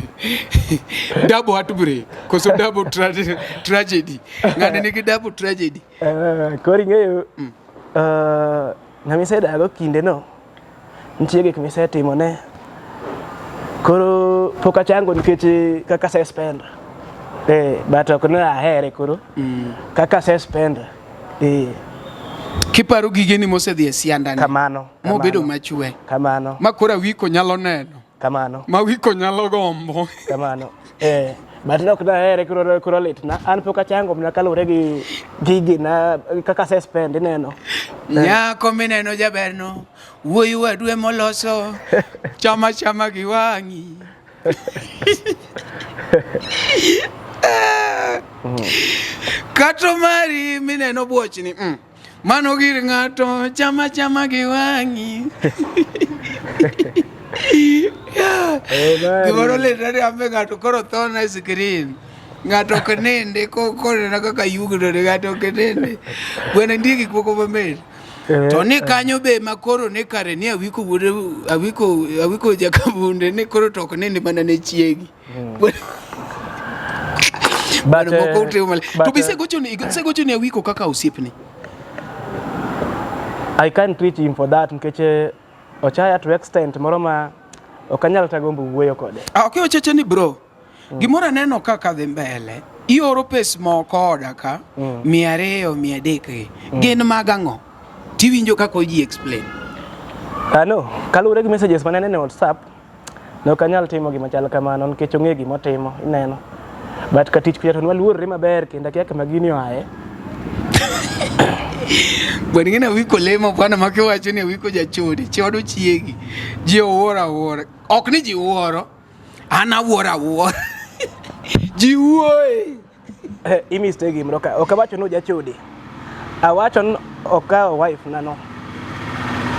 Double heartbreak koso double tragedy ngane nigi double tragedy. Kori ngeyo namiseda ago kinde no ntiege kimisetimo ne koro poka chango nikech kaka suspend but okona ahere koro kaka suspend kiparo gige ni mosedhi e sianda ni kamano mobedo machwe kamano makora wiko nyalo neno kamano ma wiko nyalo gombo kamano but no kuna ahere koro lit na an poka chango na kalore gi gige na kaka suspend neno nyako mineno jaberno wuoyi wadwe moloso chama gi wangi. Kato mari mineno bochni mano gir ng'ato chama gi wangi. Gimoro letare ambe ng'ato koro thona e screen ng'ato kenende kore na kaka yugno ne ng'ato kenende bwana ndiki poko mamer to ni kanyo be makoro ne kare ni awiko Jakabunde ne koro to kenende mana ne chiegi. But to be segocho ni awiko kaka osiepni. I can't treat him for that nkeche ochaya to extent moroma okanyal tagombo wuoyo kode. Okay ocheche ni bro. Gimora neno kaka dhi mbele. Ioro pes moko odaka 200 300 gin magang'o. Tiwinjo kako ji explain. No, kalure gi messages manene ne WhatsApp no kanyal timo gima chal kamano nikech onge gima timo ineno. But katich kuya to nwaluorre maber kenda kaka magini oae. Bwana ngina wiko lemo bwana make wacho ni wiko jachodi chodo chiegi ji owora ok ni ji wuoro ana wuora ji wuoe mistake him okawacho no jachodi awacho okawo wife nano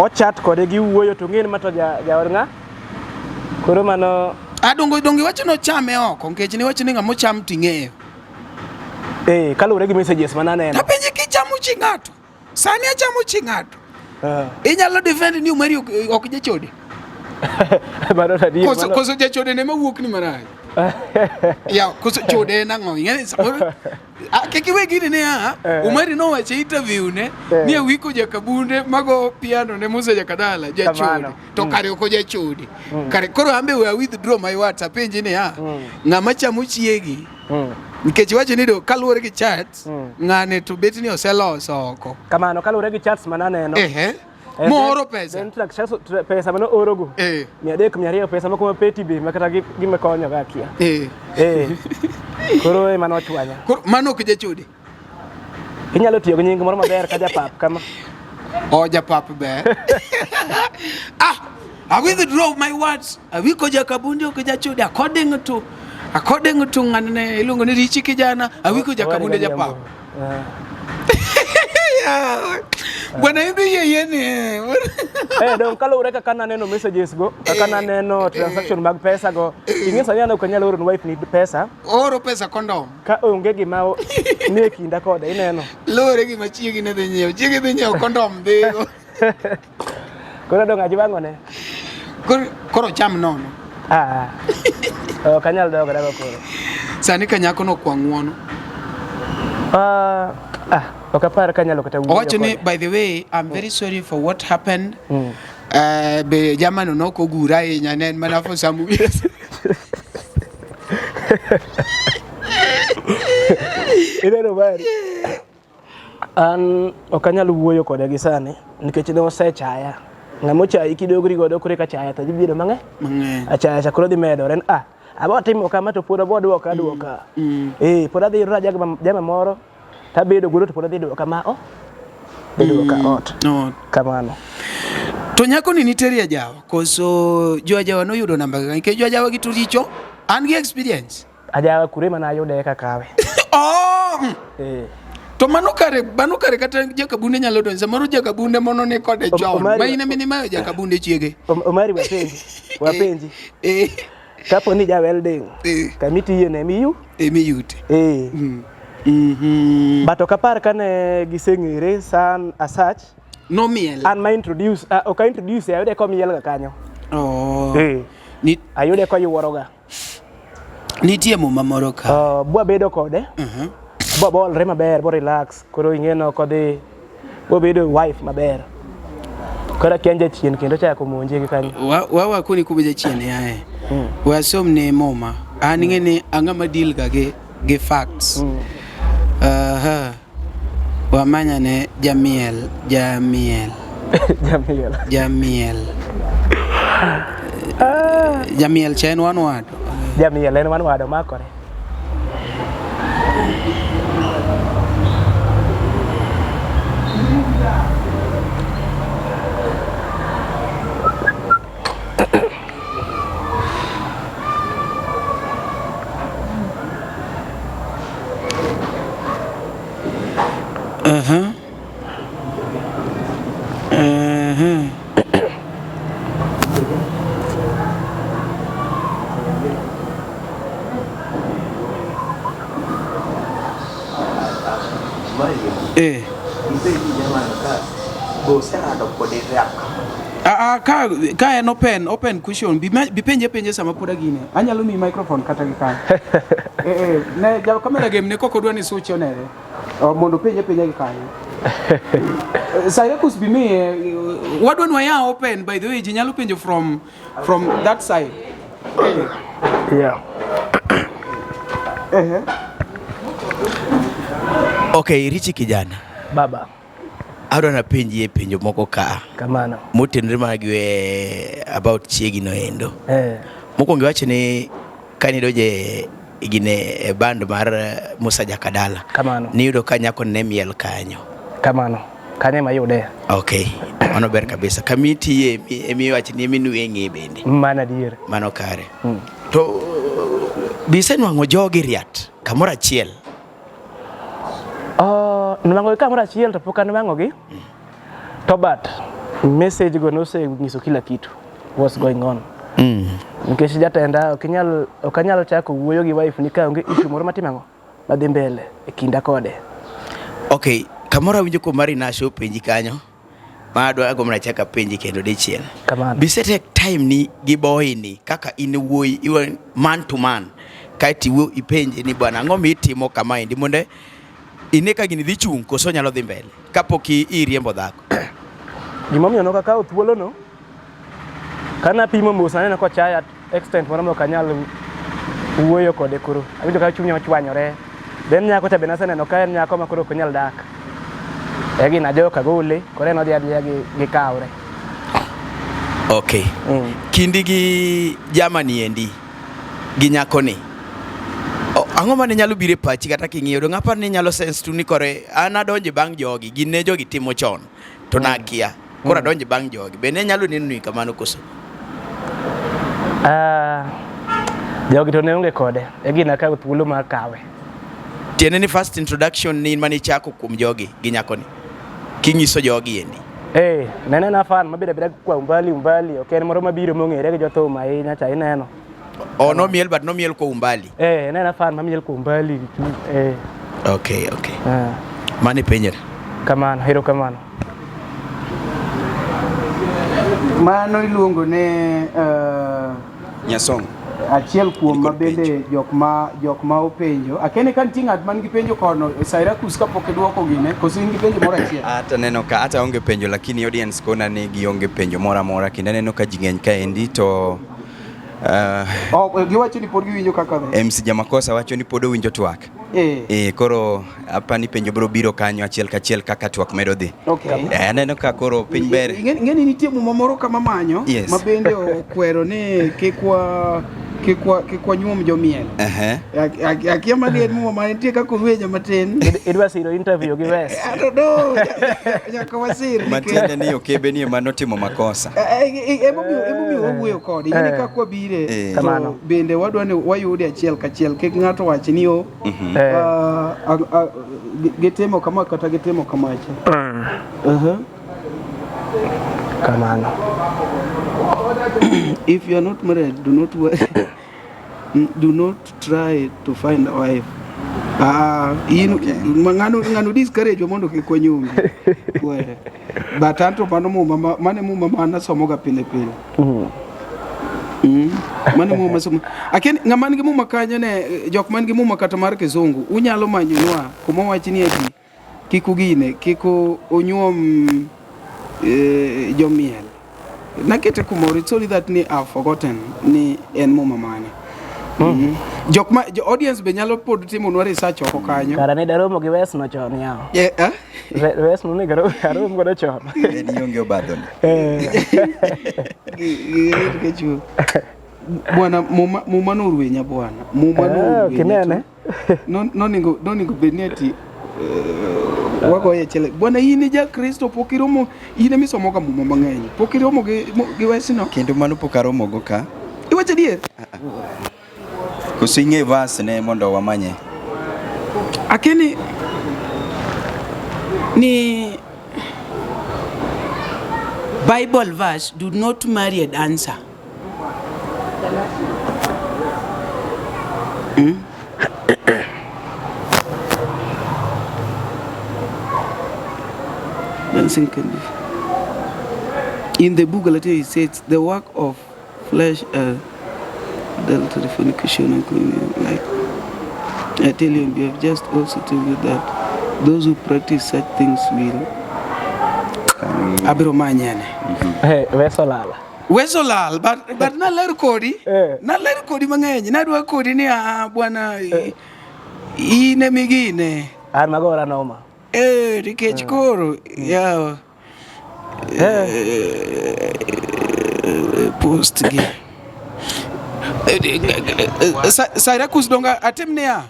o chat kode gi wuoyo to ngin mato jaor nga Koro mano dongi wacho no chame oko nikech ni wacho ni ng'amo cham ting'eyo. Kalure gi messages mananeno. Tapenje kichamo chi ng'ato. Sani achamo chi ng'ato. Inyalo defend ni Umari ok jachode. Mano tadi. Koso jachode ne mawuok ni marach. Ya koso chode nang'o ing'e samoro. Kiki we gini ne Umari no wacho interview ne ni wiko jakabunde mago piano ne Musa Jakadala jachode. To kare oko jachode. Kare koro ambe we withdraw my words apenje ne ng'ama chamo chiegi. Nikech wacho ni do kaluwore gi chats ng'ane to bet ni oseloso oko. Kamano kaluwore gi chats mananeno. Moro pesa. Pesa mano orogo. 300 pesa moko mapeti be makata gima konyo ga kia. Koro mano chwanya. Koro mano ok jachode. Inyalo tiyo gi nying moro maber ka japap kama. Japap ber. I withdraw my words. Awiko jakabundi ok jachode according to ng'ane iluongo ni Richi kijana awiko jakabunde japap. Bwana hivi yeye ni don kalure kaka naneno messages go kaka naneno transaction mag pesa go ing'isa ni ana kanyalo oro wife ni pesa condom ka onge gima ne kinda kode ineno lore gima chiegi ne dhi nyiewo condom dhigo. Koro dong aji bango ne koro cham nono kanyal dogo dago koro sani kanyako no kwa ng'uono okapar kanyalo kata wacho ni by the way I'm very sorry for what happened. Be jamano noko gura ahinya ne mana for some years. Idero bari an okanyalo wuoyo kode gi sani nikech ne osechaya ng'amo chayi kidogri godo kore ka chaya to biro mang'e achaya chakro di medore abo timo kama to pod abo duoka pod adhi ra jama moro tabedo godo to pod adhi duoka bedo ka ot kamano. To nyako ni niteri ajawa koso joajawa no yudo namba ga ke joajawa gitu richo an gi experience ajawa kure mana yude ka kawe. To mano kare kata jakabunde nyalo donjo samoro jakabunde mono ne kode John maine mini mayo jakabunde chiege Omari wapenji kapo ni ja welding kamiti yene miyute bato kapar kane giseng'ere san asach no miel an ma introduce ayude ko miel ga kanyo ni ayude ko yuoroga nitie muma moro ka bwa bedo kode bwa bolre maber bo relax koro ing'eno kodhi bo bedo wife maber kora kenje chien kendo chako monje gi kanyo wa kuni kubeje chien yae wasom ne moma an ng'eni ang'ama deal ga gi facts wamanya ne Jamiel chen wan wado Jamiel en wan wado makore ka en open question bi penje sama poda gine anyalo mi microphone kata gi kan ne ja kamera game ne koko dwani suchi onere mondo penje gi kan Cyrus bi mi wadwan waya open by the way ji nyalo penjo from that side Okay, Richi kijana baba adwa na penji penjo moko ka kamano motenre magwe about chiegi no endo moko ngiwache ni kani doje igine band mar Musa Jakadala kamano ni yudo kanyako ne miel kanyo kamano kanye mayude okay ono ber kabisa kamiti emi wache ni emi nuenge bende mana diere mano kare to bisenwango jogi riat kamora achiel nwango kamora achiel to pok anwango gi to but message go no se ngiso kila kitu what's going on Nikech jatenda ok anyal chako wuoyo gi wife ni ka onge issue moro matimango madhi mbele e kinda kode. Okay, kamoro winjo ko mari na show penji kanyo. Ma adwa gomna chaka penji kendo dichiel. Bise take time ni gi boy ni kaka in wuoyi iwa man to man. Ka tiwo ipenje ni bwana ngomi itimo kama indi monde ine ka gini dhi chung koso nyalo dhi mbele kapok iriembo dhako. Gimomiyo no kaka thuolo no kana pimo musa neno ko chaya extent moro ok anyal wuoyo kode kuro. Awinjo ka chunya ochwanyore. Ben nyako ta benasa neno ka en nyako makoro ok nyal dak. Egi na joka gole kore no dia gi kaure. Okay. Kindi gi Germany endi gi nyako ni. Ang'o mane nyalo bire pachi kata king'iyo do ng'apa ni nyalo sense tu ni kore an adonje bang' jogi ginne jogi timo chon to nakia kora donje bang' jogi bende nyalo neno ni kamano koso jogi to ne onge kode egina ka thuolo mar kawe tiene ni first introduction ni mani chako kuom jogi gi nyako ni kinyiso jogi endi nene na fan mabida kwa umbali okay moro mabiro mong'ere gi jothum ahinya cha ineno. No miel but no miel ko umbali. Nena fan mamiel ko umbali. Okay. Mane penyer. Kamano, hero kamano. Mano iluongo ne Nyasong. Achiel kuom mabende jok ma openjo. Akene kan tingat man gi penjo kono Syracuse kapok duoko gine koso in gi penjo moro achiel. Ata neno ka ata onge penjo lakini audience kona ne gi onge penjo moro amora kinde neno ka jing'eny ka endi to giwacho ni pod giwinjo kaka MC Jamakosa wacho ni pod owinjo twak. Koro apani penjo bro biro kanyo achiel kachiel kaka twak medo dhi. Aneno ka koro piny ber. Ngeni nitie muma moro kama manyo mabende okwero ni kikwa nyuom jomiel. Akia maliet muma mane nitie kaka weja matin. Idwa siro interview gi Wes. Adodo. Nyaka wasir. Matiende ni okebe ni ema notimo makosa. Emo wuoyo kodi. Ngeni kakwa bire. Bende wadwa ni wayude achiel kachiel kik ng'ato wach ni o. Getemo kama kata getemo kamacha. Kamano. If you are not married, do not try to find a wife. Nganu discourage mondo kikonyumi. But anto mano muma mana somoga pile. Mane muma somo. Aken ngaman gi muma kanyo ne jok man gi muma kata mar kizungu. Unyalo manyunwa kuma wachni eki kikugine kiko onyuom jomiel. Nakete kumori it's only that ni I've forgotten ni en muma mane. The audience be nyalo pod timo no research oko kanyo. Kara ne daromo gi Wes no chon yawo. Wes no ne garo godo chon. En yonge obadho. Kechu. Bwana muma no ruenya bwana. Muma no kinene. No ningo beneti wako ye chele. Bwana yini ja Kristo pokiromo yine misomo ka muma mang'eny. Pokiromo gi Wes no. Kendo mano pokaromo go ka. Iwacho dier. Kusinge verse ne mondo wamanye. Akini ni Bible verse, do not marry a dancer. Dancing can be. In the book it says the work of flesh adultery, fornication, and like I tell you, we have just also told you that those who practice such things will abiromanyane. Wesolal, but na ler kodi, mang'eny, na dwa kodi ni bwana ine migine. An magora noma. Nikech koro yawa. Post gi. Syracuse donga atemnea.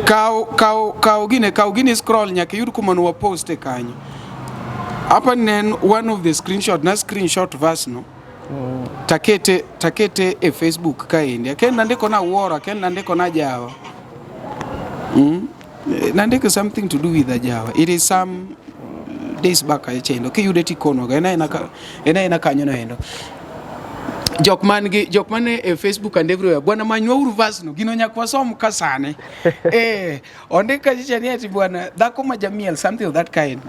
Kau gine scroll nyaka yud kuma no post kanyo. Hapa nen one of the screenshot verse no. Takete e Facebook kaendi. Ken nandiko na wora, ken nandiko na jawa. Nandiko something to do with the jawa. It is some days back I chendo. Ke yude tikono ga ena kanyo no endo. jok man e Facebook and everywhere bwana manywa uru verse no gino nyakwa som kasane onde ka chichani ati bwana dhako ma jamiel something of that kind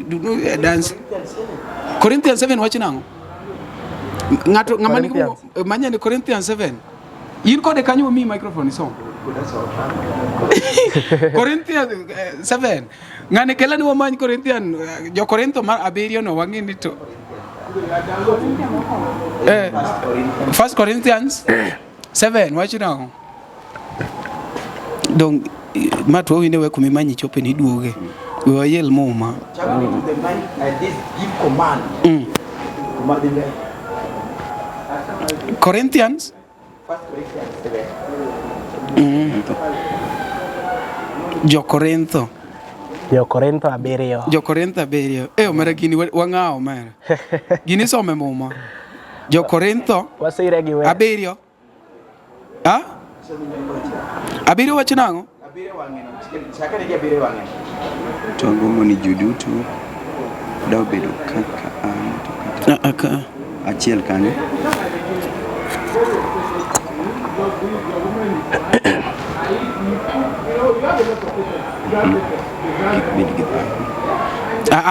do no dance Corinthians 7 wachi nango ngato ngamani ko manya ni Corinthians 7 in kode kanyo mi microphone song Corinthians 7 ngane kelani wa many Corinthians jo Korintho mar abirio no wangini to First Corinthians 7 wachi nango donc matwa winde we kumimanyi chope ni duoge we yel moma Corinthians Jo Korintho abirio omera gini wang'ao mera gini some muma Jo Korintho wasire gi we abirio abirio wacho nang'o to gomo ni juduto da obedo kaka an to kata achiel kanyo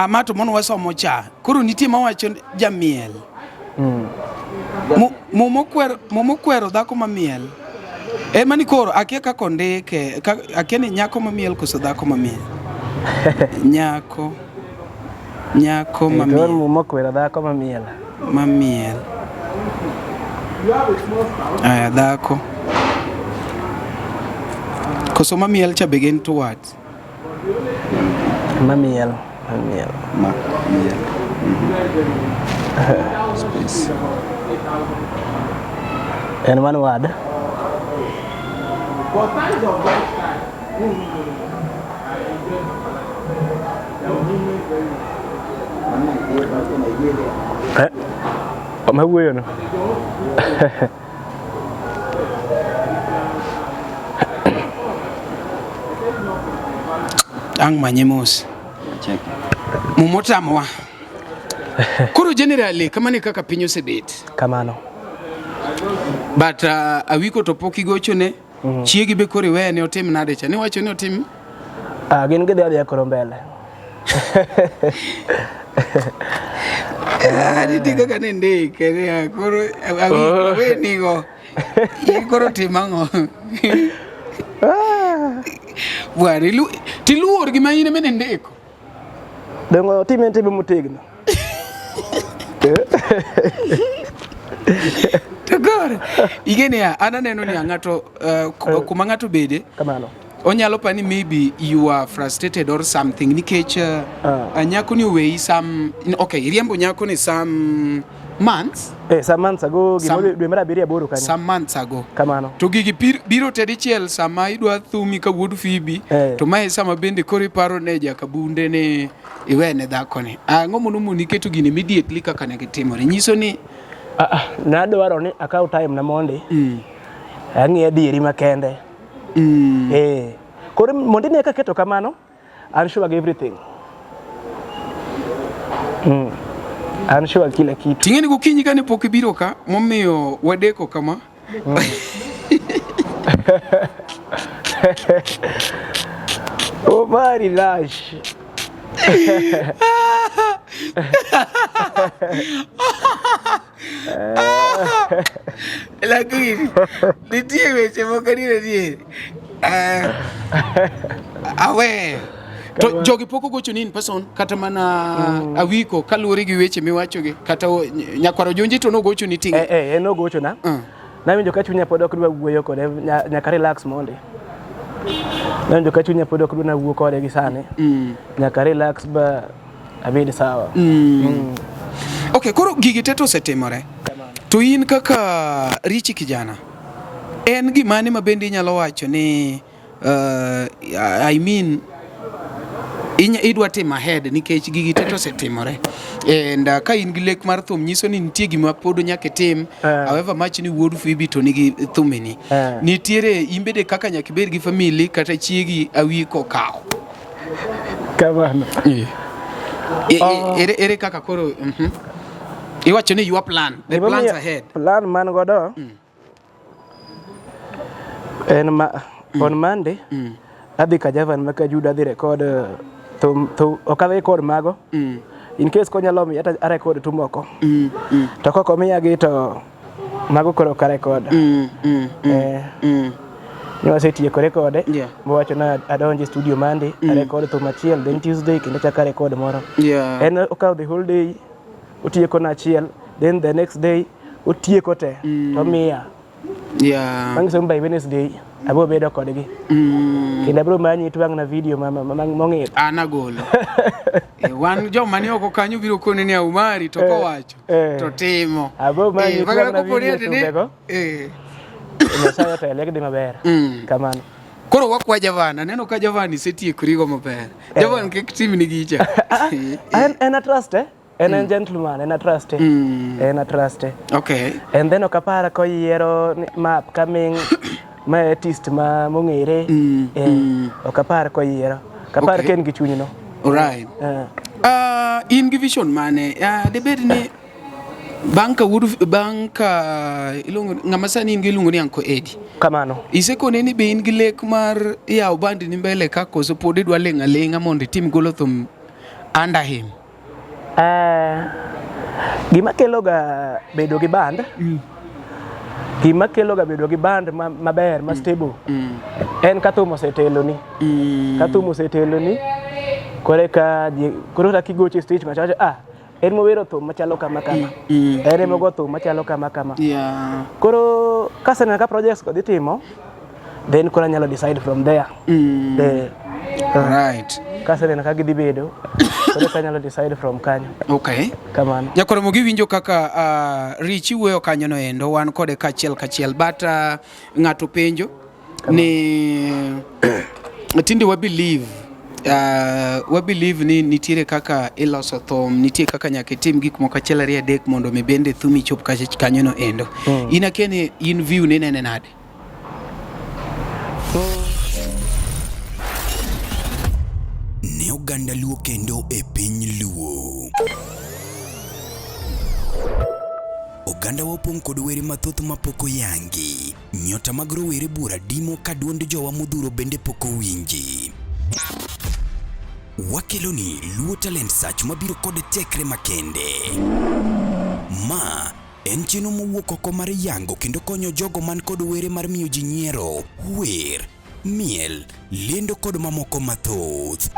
mato mono wasomo cha koro nitie mawacho jamiel momokwero dhako mamiel mani koro akia kako ondike akia ni nyako mamiel koso dhako mamiel nyako mamiel momokwero dhako mamiel aya dhako koso mamiel cha begin towards mamiel space and one word Omawuoyo no ang manyemos mumotamwa koro generally kamani kaka piny osebet kamano but awiko to pok igochone chiegi be koro iweye ne otim nade cha ni wacho ni otim gin gidhi koro mbele Adi kaka ne ndike ne koro awi nigo koro timango Bwari tiluor gima ine mene ndiko dongo timente be mutegno Tagore igene ya ananeno ni ngato kuma ngato bede kamano onyalo pani maybe you are frustrated or something nikech nyako ni we some okay riembo nyako ni some months some months ago dwe mar abiriyo aboro kanyo some months ago kamano to gigi biro tedichiel sama idwa thumi ka wuod Fibi to mae sama bende kori paro ne jakabunde ne iwene dhako ni ang'o mono moni keto gini immediately kaka ne gitimore nyiso ni nadwaro ni akaw time na mondi ang'iye dieri makende koro mondi ne kaketo kamano I'm sure everything I'm sure kila kitu tingeni gokinyi kane pok ibiro ka momiyo wadeko kama Omari Lash lakini nitie weche mokanire die awe to jogi poko gocho ni in person kata mana awiko kaluore gi weche miwacho gi kata nyakwaro jonji to no gocho ni tingi no gocho na winjo ka chunya pod ok dwa wuoyo kode nyaka relax mondi nawinjo ka chunya pod ok dwa wuoyo kode gi sani nyaka relax ba abedi sawa okay koro gigi teto osetimore to in kaka Richi kijana en gimani mabende inyalo wacho ni I mean idwa timo ahead nikech gigi teto osetimore and ka in gi lek mar thum nyiso ni nitie gima pod nyaka tim however much ni wuod Fibi to nigi thumeni nitiere imbede kaka nyaka bed gi family kata chiegi awiko kao kamano ere kaka koro Iwacho ni your plan, the plans ahead. Plan man godo. En on Monday. Adhi ka Javan maka Juda dhi record to okadhi record mago. In case konyalo mi ata record tu moko. To koko miya gi to mago koro ka record. Ni wasetieko record. Mowacho na adonje studio Monday, I record to machiel, then Tuesday kendo chaka record moro. En okaw the whole day. Utieko na achiel, then the next day utieko te to miya. Bang' some by Wednesday abo bedo kodgi. Kendo bro manyi twang na video mong'ith. Anagolo. Wan joma ni oko kanyo biro kone ni Umari to kowacho to timo. Abo manyi twang na video tubego. Nyasaye to elegde maber. Kamano. Koro wakwa Javan, aneno ka Javan isetiekorigo maber. Javan kik tim ni gicha. En a trust en a gentleman, en a trust. En a trust. Okay. And then okapara ko yiero map coming ma artist ma mongere okapara ko yiero. Kapara ken gi chuny no. Alright. In gi vision mane de bed ni banka ilungo ngama sani in gi lungo ni Anko Eddie. Kamano. Isekone ni be in gi lek mar yaw bandi ni mbele ka koso pod idwa lenga mondo tim golo thum under him. Gima kelo ga bedo gi band. Gima kelo ga bedo gi band maber, ma stable. En kathumo seteloni. Kathumo seteloni. Kore ka kigoche stage machacho en mowero thum machalo kama. En mogo thum machalo kama. Koro kasena ka projects ko ditimo, then kora nyalo decide from there. Right. Kasena ka gidhi bedo. Koro kanyalo decide from kanyo. Okay. Kamano. Nyakoro mogi winjo kaka Rich wuoyo kanyo no endo wan kode kachiel but ng'ato penjo ni tinde we believe ni nitiere kaka iloso thum, nitiere kaka nyaka tim gik moko achiel ariyo adek mondo mi bende thumi chop kanyo no endo. Inakene in view ne nene nade? Ne oganda Luo kendo e piny Luo. Oganda wapong' kod were mathoth mapoko yangi. Nyota mag rowere bura dimo ka duond jowa modhuro bende poko winji. Wakelo ni Luo Talent Search mabiro kod tekre makende. Ma en chenro mowuok oko mar yango kendo konyo jogo man kod were mar miyo ji nyiero, wer, miel, lendo kod mamoko mathoth.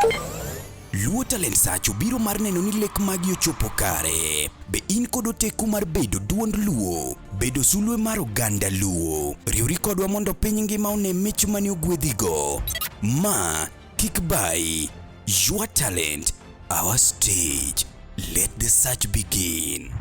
Luo Talent Search biro mar neno ni lek magi ochopo kare. Be in kod oteku mar bedo duond Luo, bedo sulwe mar oganda Luo. Riwri kodwa mondo piny ngima one mich mani ogwedhigo. Ma kik bai. Your talent, our stage. Let the search begin.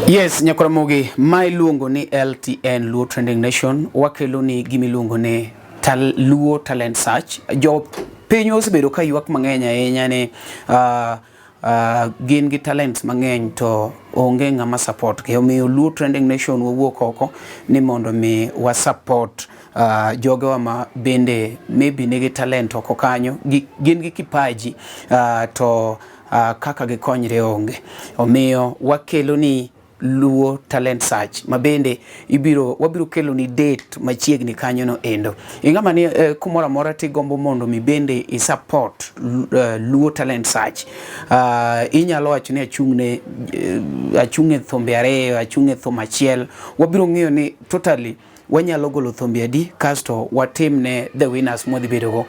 Yes, Nyakuramogi, my luongo ni LTN Luo Trending Nation, wakelo ni gimi luongo ni Luo Talent Search. Jo pinyo osebedo ka ywak mang'eny ahinya ni gin gi talents mang'eny to onge ng'ama support. Ke omiyo Luo Trending Nation wawuok oko ni mondo mi wa support jogewa ma bende maybe nigi talent oko kanyo, gin gi kipaji to kaka gikonyre onge. Omiyo wakelo ni Luo Talent Search mabende wabiro kelo ni date machiegni kanyo no endo. Ingama ni kumora mora ti gombo mondo mi bende i support Luo Talent Search. Inyalo wacho ni achung'e thumbe ariyo, achung'e thum achiel. Wabiro ng'iyo ni totally wanyalo golo thumbe adi kasto watim ne the winners modhi bedo go.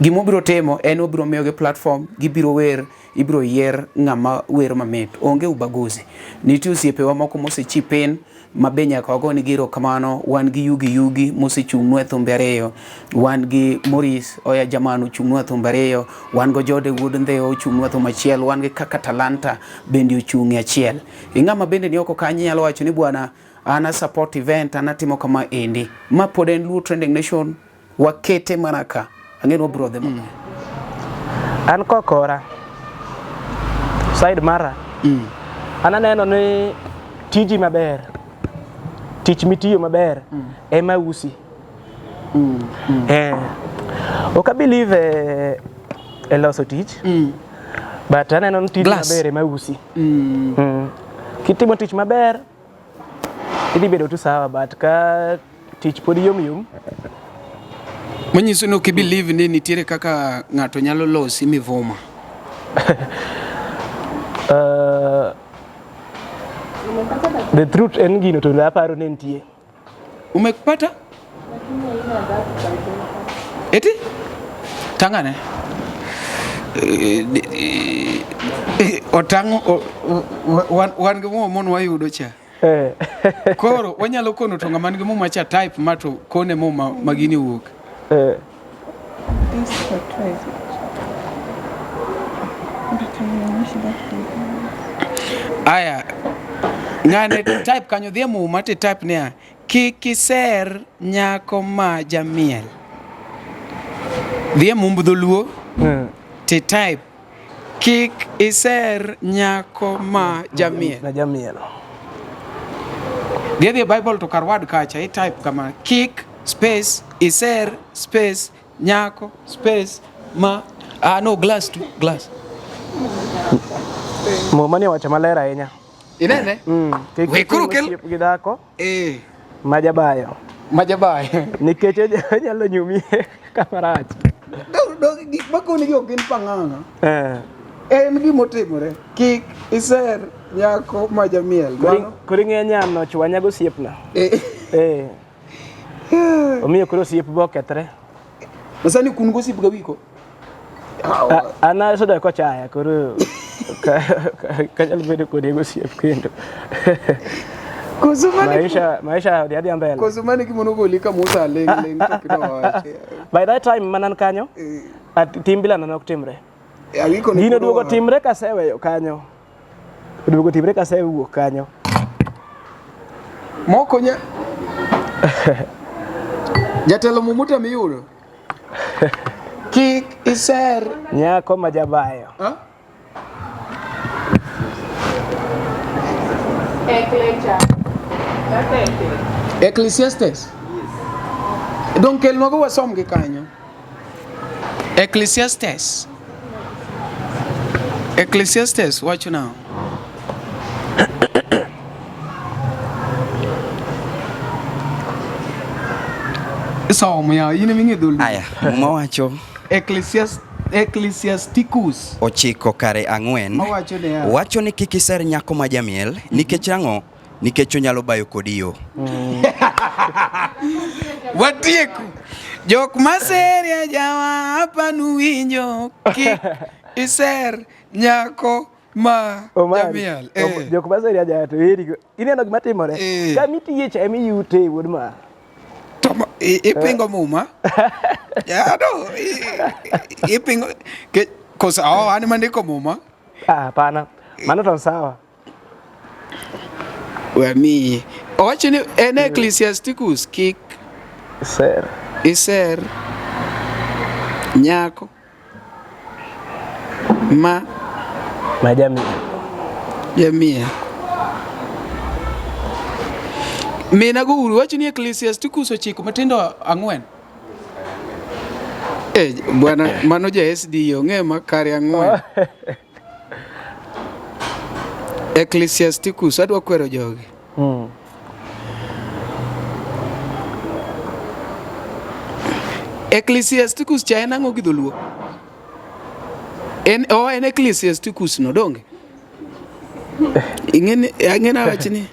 Gimo biro temo en obiro miyo gi platform, gibiro wer, ibiro yier ng'ama wer mamit. Onge ubaguzi. Nitie osiepewa moko mosechipen mabenya kago ni giro kamano, wan gi yugi mosechung'nwa thumbe ariyo, wan gi Morris Oya Jamanu chung'nwa thumbe ariyo, wan go Jode Wood Ndheo chung'nwa thumbe achiel, wan gi kaka Talanta bende ochung'e achiel. Ing'ama bende ni oko kanyi nyalo wacho ni bwana ana support event anatimo kama endi. Ma pod en Luo Trending Nation wakete manaka. Angeno bro them. An kokora side mara. Ananeno ni tiji maber. Tich mitiyo maber ema usi. Oka believe e loso tich. But aneno ni tich maber ema usi. Kitimo tich maber idhi bedo tu sawa, but ka tich pod yom manyiso ni ok believe ni nitiere kaka ng'ato nyalo losi mivuma. The truth en gino to aparo ne nitie. Umekupata? Eti? Tangane. Otango wan gi mo mon wayudo cha. Koro wanyalo kono to ng'ama nigi mo macha type mato kone mo magini wuok. Aya ng'ane type kanyo dhie mo mate type ne kikiser nyako ma jamiel. Dhie mumb dholuo te type kik iser nyako ma jamiel. Na jamiel. Dhie Bible to karwad kacha i type kama kik space iser space nyako space ma no glass to glass. Mo mani wacha maler ahinya. Inene? Kikuru kel gidako. Majabayo. Nikech onyalo nyumi kamarach. Gik makoni gi ok gin pang'ang'a. En gimotimore. Kik iser nyako ma jamiel. Koro ing'e nyamno chwanyago osiepna. Omiyo koro osiep bo okethre. Masani kun gosiep ga wiko. Ana soda kochaya koro kanyalo bedo kode gosiep kendo. Maisha diadhi mbele. Kozumani kimono goli ka Musa leng wache. By that time manan kanyo timbila na oktimre. Gino duogo timre kaseweyo kanyo. Duogo timre kasewuok kanyo. Moko nya Jatelo mumuta miyudo. Kik iser nyako majabayo. Ecclesiastes. Donc kel nogo wasom gi kanyo. Ecclesiastes wacho now. Somo ya yini mingi dhul. Aya, mwawacho Ecclesiasticus 9:4 wacho ni kik iser nyako ma jamiel nikech ang'o? Nikech onyalo bayo kodi yo. Watieko jok maseria jawa hapa nuwinjo kik iser nyako ma jamiel. Jok maseria jawa to eri ineno gima timore. Kama itiye cha emi yute wuod ma. Ipingo muma. Ya no. Ipingo kosa ani mandiko muma. Hapana. Mano to sawa. Wami owacho ni en Ecclesiasticus kik iser nyako ma jamiel. Mina guru wacho ni Ecclesiasticus 9:4. Bwana mano ja SD ong'e makare 4. Ecclesiasticus adwa kwero jogi. Ecclesiasticus cha en ang'o gi dholuo? En Ecclesiasticus no donge. Ing'ena wacho ni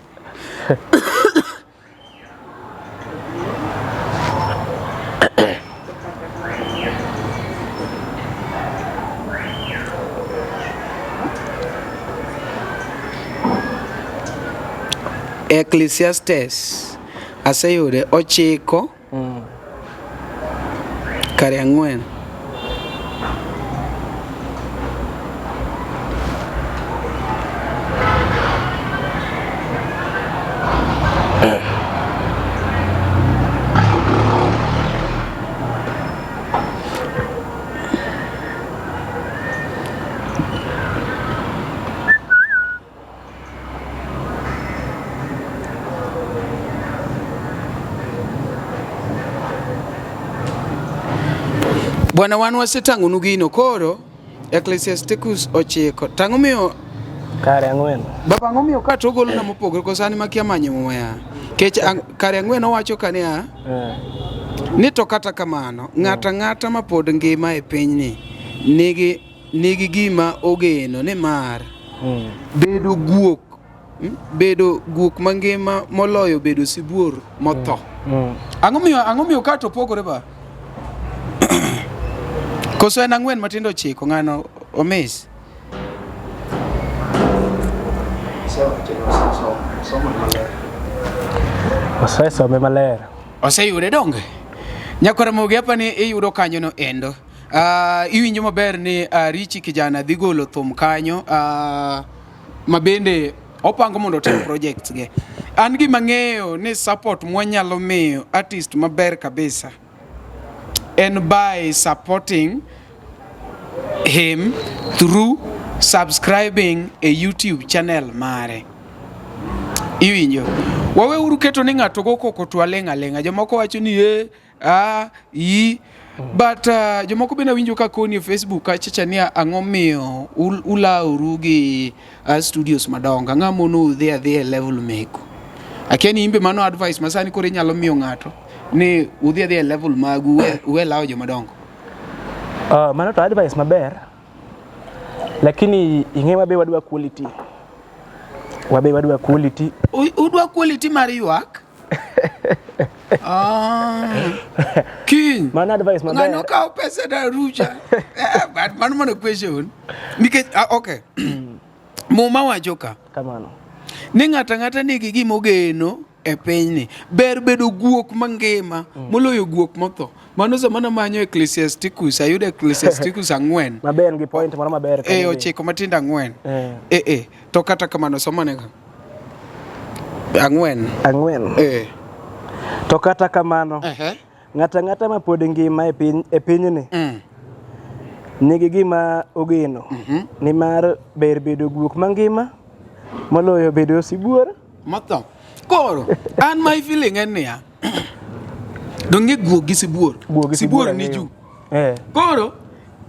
Ecclesiastes aseyude 9:4. Bwana wan wasetang'onu gino koro Ecclesiasticus 9 tang'o miyo kare 4 baba ang'o miyo ka to golo na mopogore ko sani makia manyo moya kech kare 4 owacho kania ni to kata kamano ng'ata ma pod ngima e pinyni nigi gima ogeno ni mar bedo guok mangima moloyo bedo sibuor motho. Ang'o miyo ka to pogore ba koso en 4 matindo 9 ng'ano omis osesome maler oseyude donge Nyakwara Mogi hapa ni iyudo kanyo no endo iwinjo maber ni Richi kijana dhi golo thum kanyo mabende opango mondo otim projects ge. An gi mang'eyo ni support mwanyalo miyo artist maber kabisa and by supporting him through subscribing a YouTube channel mare. Iwinjo waweuru keto ni ng'ato go koko to alenga jomoko wacho ni but jomoko bende winjo ka koni e Facebook achacha ni ang'o miyo ulauru gi studios madonga ng'amo no udhi e level meko akeni imbe mano advice masani kore nyalo miyo ng'ato ni udhi e level magu we lao jomadongo. Mano to advice maber lakini ing'e mabe wadwa quality udwa quality mar ywak King mano advice maber ng'ano ka pesa da rucha but mano question because okay muma wacho ka kamano ni ng'ata nigi gimogeno e pinyni ber bedo guok mangima moloyo guok motho. Mano zamana manyo Ecclesiasticus ayudo Ecclesiasticus 4 maber gi point moro maber 9 matinda 4 to kata kamano somane 4 to kata kamano ng'ata ma pod ngima e pinyni nigi gima ogeno ni mar ber bedo guok mangima moloyo bedo sibuor motho. Koro an my feeling en niya donge guok gi sibuor ni ju koro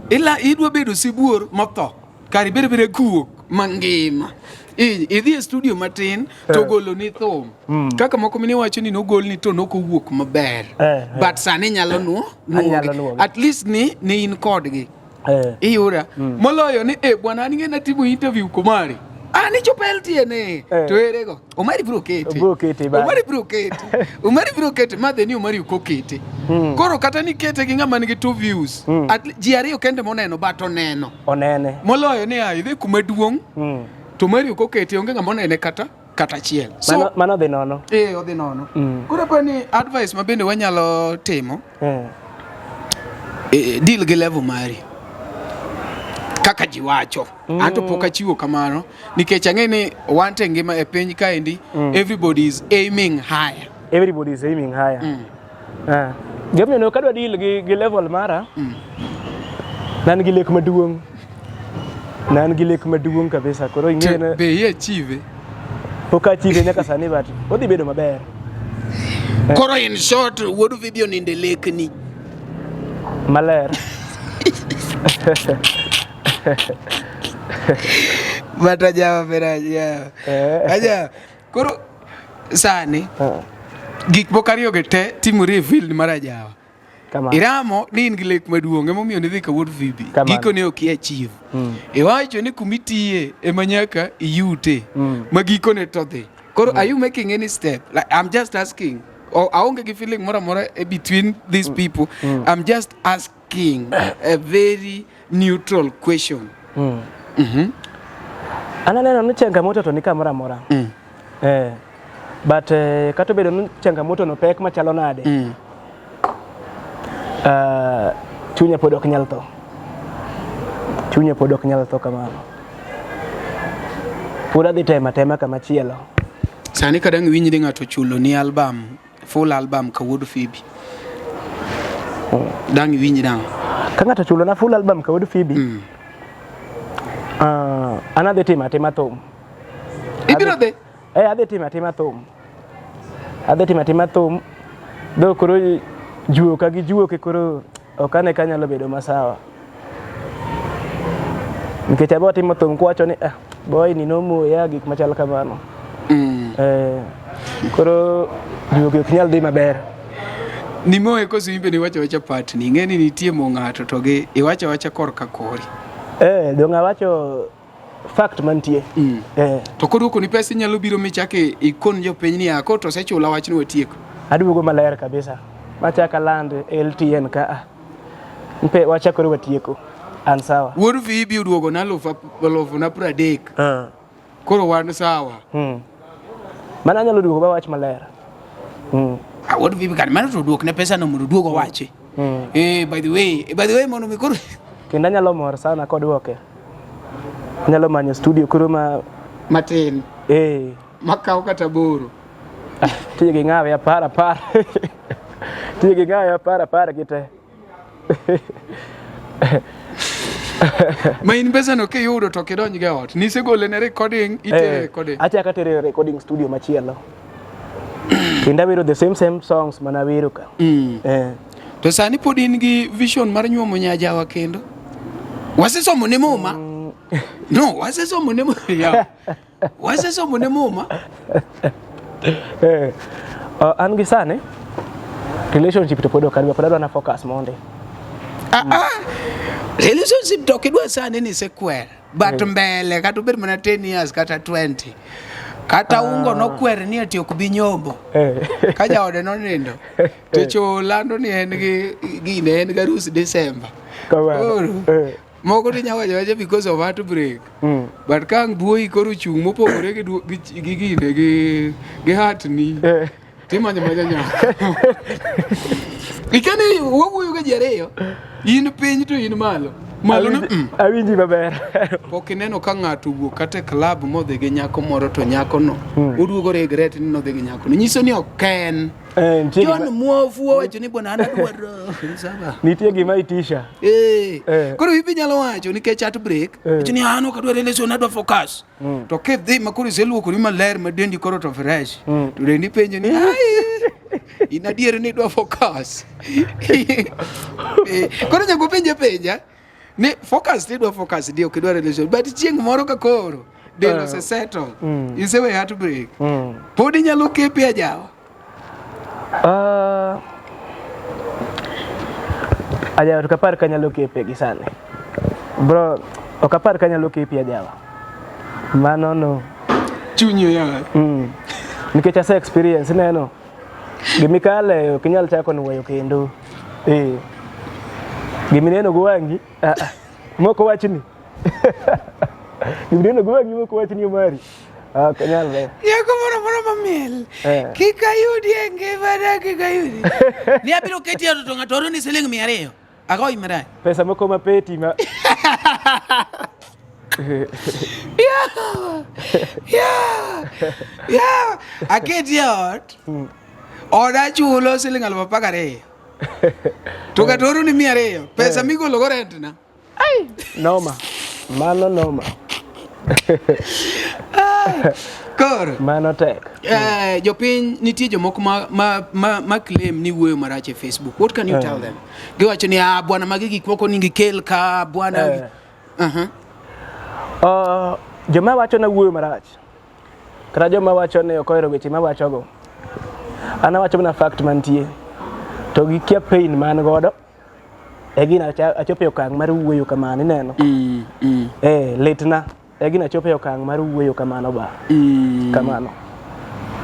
idwa bedo sibuor motho kari bere guok mangima idhi e studio matin to golo ni thum kaka moko mini wacho ni nogol ni to nokowuok maber but sani nyalo nuo at least ni in kodgi iyuda moloyo ni bwana ni ngena timo interview kumari ani chopel tiene to erego omari bro kete madhe ni omari kokete koro kata ni kete gi ng'ama nigi 2 views ji ariyo kende moneno but onene moloyo ni idhi kuma duong' to mari kokete onge ng'ama onene kata achiel so mano dhi nono odhi nono koro pa ni advice mabende wanyalo timo deal gi level mari kaka ji wacho anto pok achiwo kamano nikech ang'e ni wante ngima e piny kaendi everybody is aiming higher Gemiyo no kadwa deal gi level mara nan gi lek maduong' kabisa koro ing'e be ye achieve pok achieve nyaka sani but odhi bedo maber koro in short wuod video ninde lekni maler bata jawa beraja aja koro sani gik bokariyo ge te timore e field mara jawa iramo ni in gi lek maduong' emomiyo ni dhi ka wuod vibi giko ne ok achieve iwacho ni kumitie emanyaka iyute magiko ne to dhi koro are you making any step like I'm just asking aonge gi feeling mora between these people I'm just asking a very neutral question. Ananeno ni changamoto to ni kamora mora but kato bedo ni changamoto no pek machalo nade chunya pod ok nyal tho kamano pura dhi tema kama chielo sani kadang winji ni ng'ato chulo ni full album ka wuod Phoebe dang winji dang ka ng'ato chulo na full album ka wuod Phoebe anadhi tima thum ibiro dhi adhi tima thum do koro juo ka gi juo ke koro okane kanyalo bedo masawa. Nikech abo timo thum kwacho ni boy ni nomuya gik machal kamano. Koro duogo ok nyal dhi maber. Ni moe koso imbe ni wacha pat ni ng'eni nitie mo ng'ato to gi iwacha korka kori. Donga wacho fact mantie. To koduoko ni pesa nyalo biro michake ikon jopiny ni ako to sechula wach ni watieko. Aduogo maler kabisa. Machaka land LTN ka mpe wachakore watieko. An sawa. Wuod Vibi uduogo na 30. Koro wan sawa. Mana nyalo duogo ba wach maler. Wuod Vibi kan mana to duok ne pesa no mondo duogo wache. By the way mondo mi koro kenda nyalo mor sana kod duoke. Nyalo manyo studio kuro matin. Makao kata boro. Tiye gi ngawe para. Tiye gi ngawe para kite. Ma in pesa no ke yudo to kidonj ge ot. Ni segole ne recording ite recording. Acha ka tere recording studio machielo. Kenda wiro the same songs mana wiro ka. To sani pod in gi vision mar nyuomo nyajawa kendo. Wasesomo ne muma. No, wasesomo ne muma. Wasesomo ne muma. An gi sane relationship to pod okadwa pod na focus monde. Relationship to kidwa sane ni sequel. But mbele kata bed mana 10 years kata 20. Kata ungo no kwere ni ati ok bi nyombo. Ka jaode no nindo. To cholando ni en gi gine en garus December. Moko ni nyawaje because of heartbreak. But kang buoi koro chung mopogore gi gine gi heart ni. Timanya majanya. Ikane wuoyo ga jareyo. In piny to in malo. Malo no awinji maber. Ok neno ka ng'ato wuok kata club modhi gi nyako moro to nyako no oduogo regret ni nodhi gi nyako. Nyiso ni oken. John muofu wacho ni bwana ana dwaro. Nitie gima itisha. Koro ibi nyalo wacho nikech heartbreak. Wacho ni ano kadwa relation adwa focus. To ke dhi makoro seluoko ni maler madendi koro to fresh. To dendi penjo ni inadier ni dwa focus. Koro nyako penja ne focus ti dwa focus dio kidwa relation but chieng moro ka koro delo se settle isewe heartbreak podi nyalo kepi ajawa ajawa tukapar kanyalo kepe gi sane bro okapar kanyalo kepi ajawa mano no chunyo ya nikech ase experience neno gimikale kinyal chako nuwayo kendo gimineno gwangi moko wachni gimineno gwangi moko wachni mari kanyal be yako moro mamel kikayudi enge bada kikayudi ni abiro keti to ngatoro ni siling 200 agoi mara pesa moko mapeti ma yeah aketi ot oda chulo siling 12 to katoro ni 200 pesa migolo go rent na noma mano noma kor mano tek jopiny nitie jomoko ma claim ni wuoyo marach e Facebook. What can you tell them? Giwacho ni bwana magi gik moko ningi kel ka bwana joma wacho na wuoyo marach kata joma wacho ne okoero weche ma wacho go ana wacho na fact mantie to gikia pain man godo egina achope okang mar wuoyo kamano neno letna egina achope okang mar wuoyo kamano ba kamano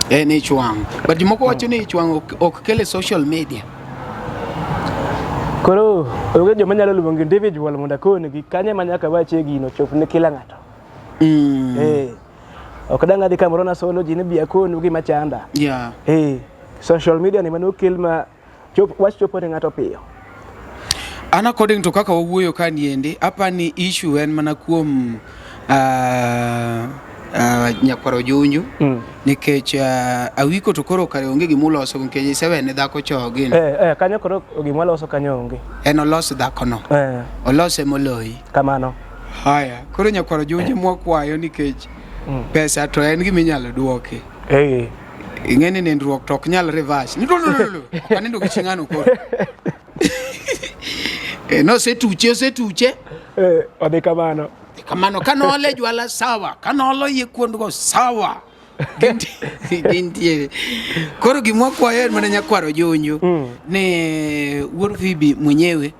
ni chwang but jomoko wacho ni chwang ok kele social media koro oge joma nyalo luongo individual mondo akone gi kanye manyaka wache gino chop ne kila ngato ok danga di kamoro na solo ji ne bi akonu gi machanda social media ni mano kelma wach chopo ne ngato piyo. An according to kaka wuoyo ka niende apa ni issue en mana kuom nyakwaro junju nikech awiko to koro kare onge gimuloso nikech sewe ne dhako chogin kanyo koro gimuloso kanyo onge en olos dhako no olose moloi kamano haya koro nyakwaro junju mwakwayo nikech pesa to en giminyalo duoke ingene nindruok to ok nyal reverse ni no kanindo gichingano koro No setuche. Odhi kamano. Kamano kanole jwala sawa. Kanolo yie kuondgo sawa. Gintiere. Koro gimwa kwayo mana nyakwaro jonyo. Ne wuor Phoebe mwenyewe.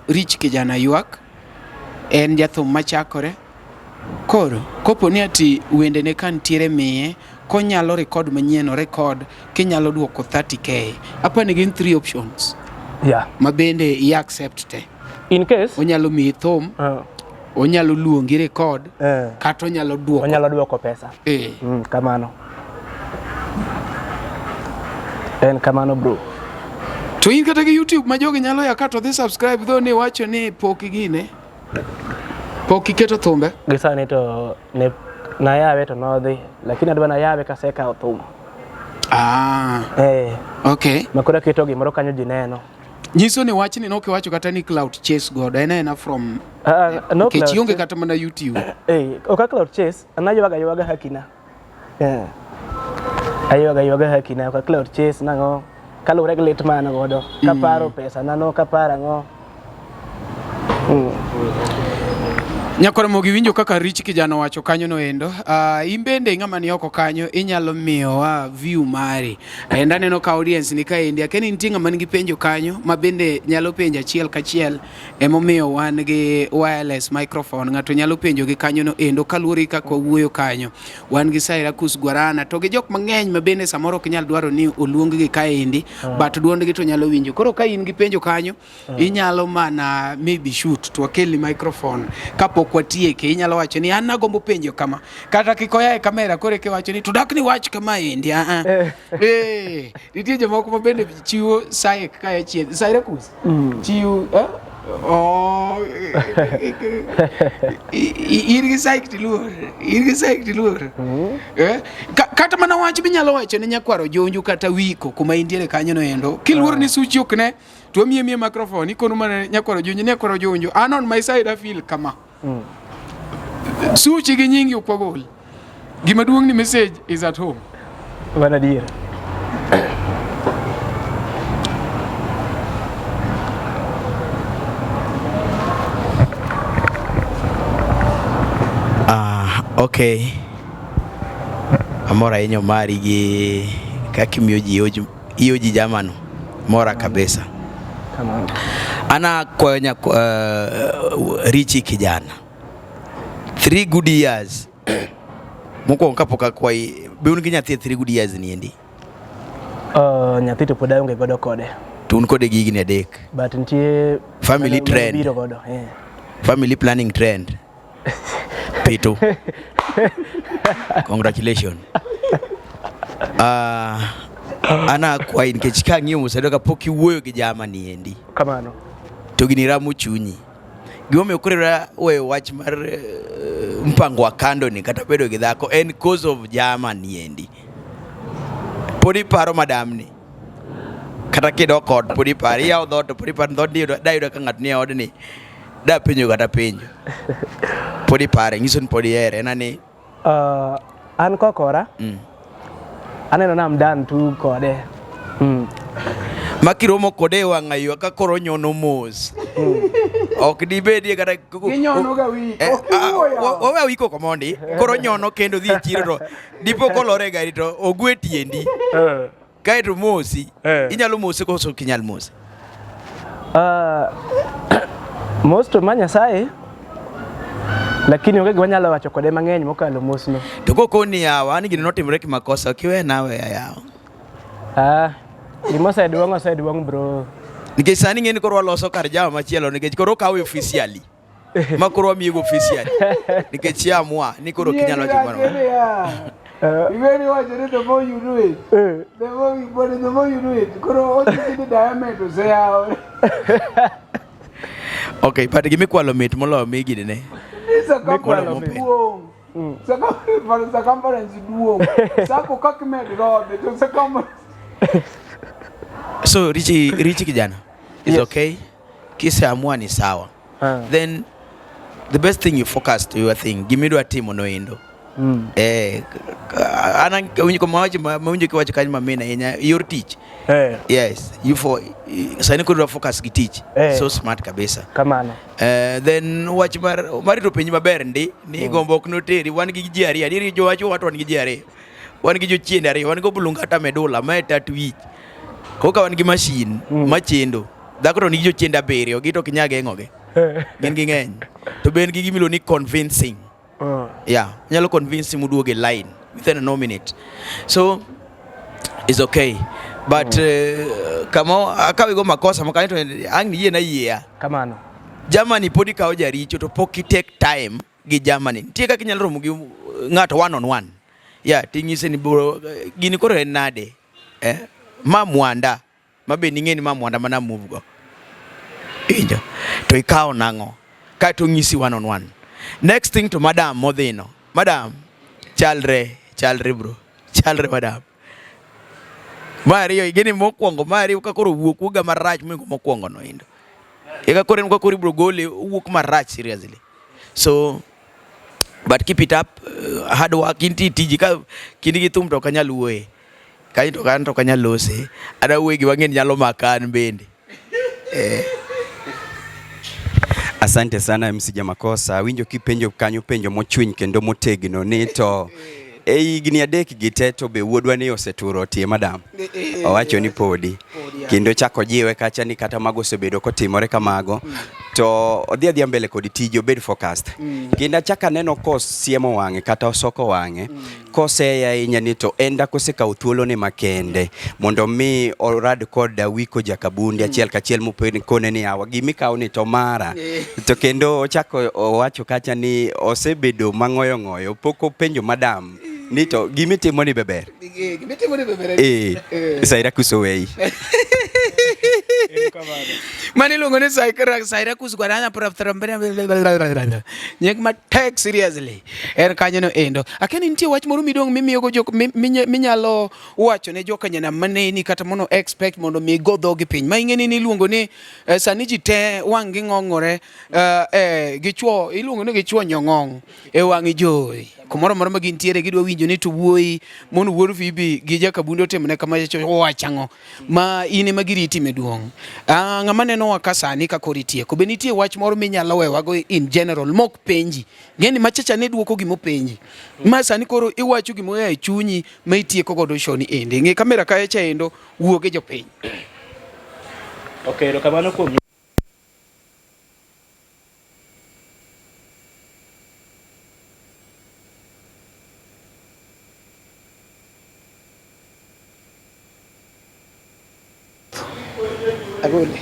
Rich kijana ywak. En jathum machakore. Koro, kopo ni ati wende ne kantiere miye, konyalo record manyien record, kinyalo duoko 30k. Apa ni gin 3 options. Yeah. Mabende i accept te. In case onyalo miyi thum, onyalo luongi record, kata onyalo duoko. Onyalo duoko pesa. Kamano. En kamano bro. To in kata gi YouTube ma jogi nyalo ya kato dhi subscribe dho ni wacho ni poki gine. Poki keto thumbe. Gisani to ne na yawe to nodhi, lakini adwa na yawe kaseka thum. Okay. Makora keto gimoro kanyo ji neno. Nyiso ni wach ni nokiwacho kata ni Cloud Chase God ena from no kechionge kata mana YouTube. Oka Cloud Chase anayoga hakina. Ayoga hakina oka Cloud Chase nango kalure glit mana godo kaparo pesa nano kapara ngo. Nyakora mogi winjo kaka Rich kijana wacho kanyo no endo. Imbende ngama ni oko kanyo inyalo miyo view mari. Enda neno ka audience ni ka endi akeni ntinga man gi penjo kanyo mabende nyalo penja achiel kachiel emomiyo wan gi wireless microphone ngato nyalo penjo gi kanyo no endo kaluori kaka wuoyo kanyo. Wan gi Syracuse Guarana to gi jok mangeny mabende samoro ok nyal dwaro ni oluong gi ka endi but duond gi to nyalo winjo. Koro ka in gi penjo kanyo inyalo mana maybe shoot to akelni microphone kapo kwa tieke inyalo wacho ni an nagombo penjo kama kata kikoya e kamera kore ke wacho ni tudak ni wach kama endi nitie jomoko mabende chiwo sai ka chien Syracuse chiwo irgi sai tiluor kata mana wach minyalo wacho ni nyakwaro jonju kata wiko kuma indiere kanyo no endo kiluor ni suchi okne to mie microphone ikono mana nyakwaro jonju an on my side I feel kama suchi gi nyingi upogol gima duong ni message is at home wana dir okay amora inyo mari gi kakimiyo ji jamano mora kabisa ana kwa Richi kijana 3 good years moko kapoka kwa be un gi nyathi 3 good years ni endi nyathi to poda unge godo kode tun kode gigi ne dek but ntie family trend family planning trend Pito congratulations ana kwa nikech ka ng'iyo musedo ka poki wuoyo gi jama ni endi kamano to gini ramu chunyi gimomiyo korera weyo wach mar mpango wa kando ni kata bedo gi dhako en cause of jama ni endi podi paro madam ni kata kido kod podi pari yaw dhot podi par dhot dio dayudo ka ng'at ni od ni da penjo kata penjo podi pare ngiso ni podi ere nani an kokora aneno nam dan tu kode makiromo kode wangayo ka koro nyono mos ok dibedi kata nyono ga wi owe wiko komondi koro nyono kendo dhi chiro dipo kolore gari to ogwe tiendi kai to mosi inyalo mose koso kinyal mose most manya sai lakini onge gwa nyalo wacho kode mang'eny mokalo mosno to koko ni yawa ni gino notimre ki makosa kiwe nawe yawa gimosa duong bro nikech sani ng'eni koro waloso kar jama machielo nikech koro kawe officially makoro wamiego officially nikech yamwa ni koro kinyalo chimano Very much the more you do it, the more you do it. Koro what is the diameter say out. Okay, but give me kwalo meet molo migi ne. Circumference duong. Sako kakmed rob to circumference. So Richi kijana is okay. Kisa amua ni sawa. Then the best thing you focus to your thing. Give me do a team ono endo. An winjo ko mawinjo kiwacho kanyo mamin ahinya yor tich. Yes, you for sani kod focus gi tich. So smart kabisa. Kamano. Then wach mar to piny maber ni gombo ok noteri wan gi ji ariyo. Adieri jo wacho wat wan gi ji ariyo. Wan gi jochiende ariyo, wan go bulungata medula ma tatwich. Koka wan gi machine machendo. Dhako to nigi jochiende abiriyo, gi to ok nyal geng'ogi. Gin gi ng'eny. To ben gi gimilo ni convincing. Yeah, nyalo convince muduoge line within no minute. So it's okay. But kamo akawe go makosa makani to ang ni na yia. Kamano. Germany podi kawo jaricho to poki take time gi Germany. Tie kaka nyalo romo gi ng'ato one on one. Yeah, tingise ni bro gini koro en nade. Ma mwanda. Mabe ningeni ma mwanda mana move go. Injo. To ikawo nango. Ka to ngisi one on one. Next thing to Madam Modino. Madam, chalre bro. Chalre madam. Mario igeni mokwongo Mario kakoro wuok wuoga marach mwingo mokwongo no indo. Eka kore nuka kori bro gole wuok marach seriously. So, but keep it up. Hard work inti tiji ka kindi gitum to kanya luwe. Kanya to kan to kanya lose. Ada wegi wangen nyalo makan bende. Asante sana MC Jamakosa. Winjo kipenjo kanyo penjo mochwiny kendo motegno ni to higni adek gite to be wuodwa ni oseturo tie madam. Owacho ni podi. Kendo chako jiwe kacha ni kata mago osebedo kotimore kamago. To odhi mbele kod tiji obed focused. Kendo chaka neno siemo wang'e kata osoko wang'e. Koseya ahinya ni to enda kosekawo thuolo ni makende mondo mi orad kod Wiko Jakabundi achiel kachiel mopeni kone ni awa gimikawo ni to mara. To kendo ochako owacho kacha ni osebedo mang'oyo poko penjo madam ni to gimitimo ni beber. Gimitimo ni beber. Saira kusowei. Mani lungo ni Saira kusugwarana nyek matek seriously. Kanyo no endo. Akeni nitie wach moro midong mimiyogo jok minyalo wacho ne jokanyana maneni kata mono expect mondo mi go dhogi piny. Ma ing'eni ni iluongo ni sani ji te wang' gi ng'ong'ore gichwo iluongo ni gichwo nyong'ong' e wang'i jowi. Kumoro moro magintiere gidwa winjo ni to wuoyi mono wuor Fibi gi Jakabundi otemne kama wachang'o ma ine magiriti meduong'. Ng'ama neno waka sani ka koritie ko be nitie wach moro minyalo wewago in general mok penji ngeni machacha ne duoko gimo penji ma sani koro iwacho gimo e chunyi ma itieko godo shoni ende ng'e kamera kae cha endo wuoge jopiny. Okay, ro kamano kuom Agole.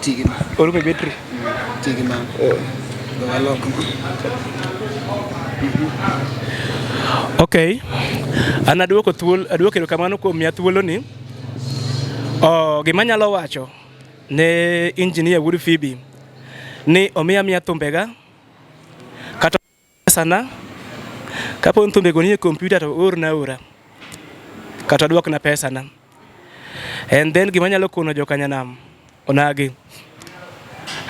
Tigin. Oro me betri. Tigin man. Okay. Ana duoko kamano kuom miya thuolo ni. Gima nyalo wacho ne engineer Wuod Fibi ni omiya thumbega kata sana kapo thumbego ni e computer to orna ora kata duokna pesa na. And then gima nyalo kono jokanyanam onagi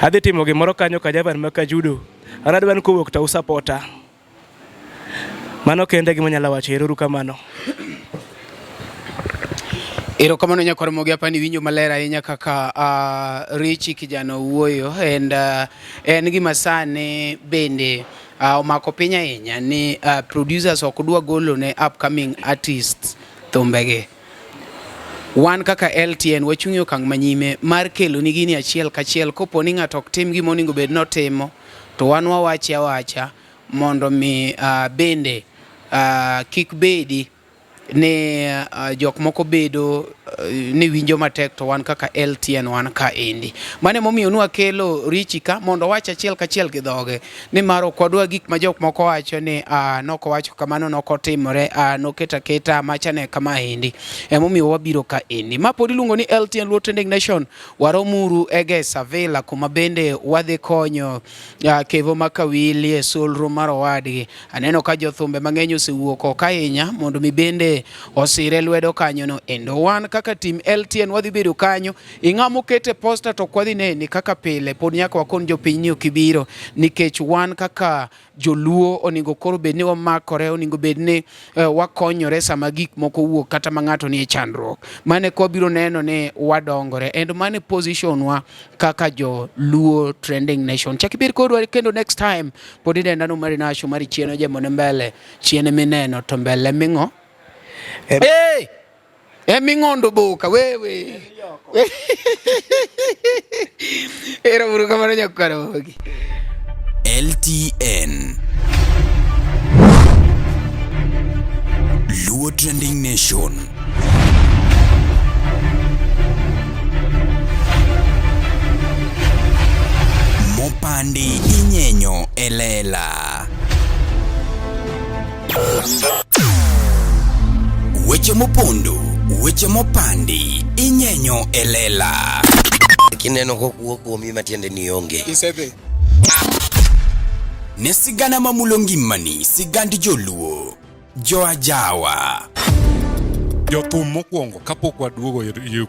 adhi timo gimoro kanyo ka Javan maka judo anadwan kowuok to usapota mano kende gima nyalo wacho. Ero kamano. Ero kamano nyakwar mogi apani winjo maler ahinya kaka Richi kijana wuoyo and en gima sane bende omako piny ahinya ni producers ok dwa golo ne upcoming artists thumbege. Wan kaka LTN wachung'e okang' manyime mar kelo ni gini achiel kachiel kopo ni ng'ato ok tim gima onego bed notimo to wan wawacha mondo mi bende kik bedi ne jok moko bedo ni winjo matek to wan kaka LTN wan ka endi. Mane momiyo nwa kelo Richi ka mondo wacha achiel kachiel gi dhoge ni maro kodwa gik ma jok moko wacho ni noko wacho kamano noko timore noketa machane kama endi. Momiyo wabiro ka endi. Ma pod iluongo ni LTN Luo Trending Nation waromuru ege Savela kuma bende wadhi konyo Kevo Makawili e solro mar owadgi. Aneno ka jothumbe mang'eny osewuok ka ahinya mondo mi bende bende osire lwedo kanyo no. Endo wan kaka team LTN wadhi bedo kanyo, ing'amo kete posta to kwadhi neni kaka pile pod nyaka wakon jopiny ni okibiro, nikech wan kaka joluo oningo koro bedni wamakore, oningo bedni wakonyore sama gik moko wuok kata ma ng'ato ni e chandruok. Mane kwa biro neno ni wadongore, and mane position wa kaka jo Luo Trending Nation. Chakibir kodwa kendo next time pod idenda no mari nasho mari chieno jemone mbele, chiene mineno to mbele mingo. Hey! Ming'ondo boka wewe. Era buru kamano Nyakwaromogi. LTN Luo Trending Nation. Mopandi inyenyo elela. Weche mopondo, weche mopandi inyenyo elela. Kineno kokuo kuomi matiende ni onge. Isebe. Ne sigana mamulo ngimani, sigandi joluo, joajawa. Jothum mokwongo kapok waduogo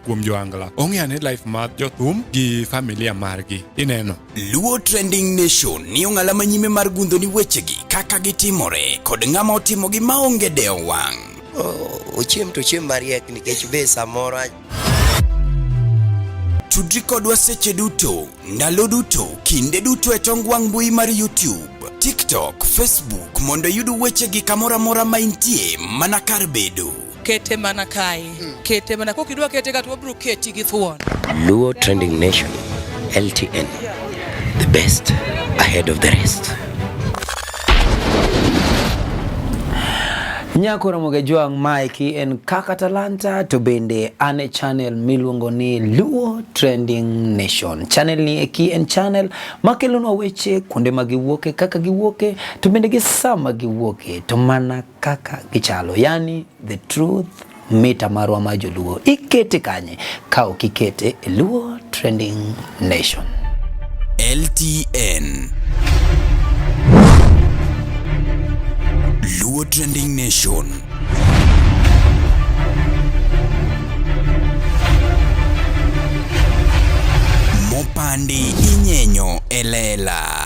kuom joangla, ong'eane life mar jothum gi familia margi. Ineno Luo Trending Nation ni ong'ala manyime mar gundho ni wechegi kaka gitimore kod ng'ama otimogi maonge deo wang'. Ochiem to chiem mariek nikech be samoro. Tudri kodwa seche duto, ndalo duto, kinde duto e tong wang' mbui mar YouTube, TikTok, Facebook mondo yudu wechegi kamora mora ma intie mana kar bedo. Kete mana kae. Kete mana kokidwa kete kata wabro keti gi thuon. Luo Trending Nation, LTN, the best ahead of the rest. Nyakwaromogi Joang Maiki en kaka talanta to bende ane channel miluongo ni Luo Trending Nation. Channel ni eki en channel makelonwa weche kuonde ma giwuoke, kaka giwuoke, to bende gi sama giwuoke, to mana kaka gichalo. Yani the truth mita marwa ma joluo. Ikete kanye ka ok ikete Luo Trending Nation. LTN Luo Trending Nation. Mopandi inyenyo elela.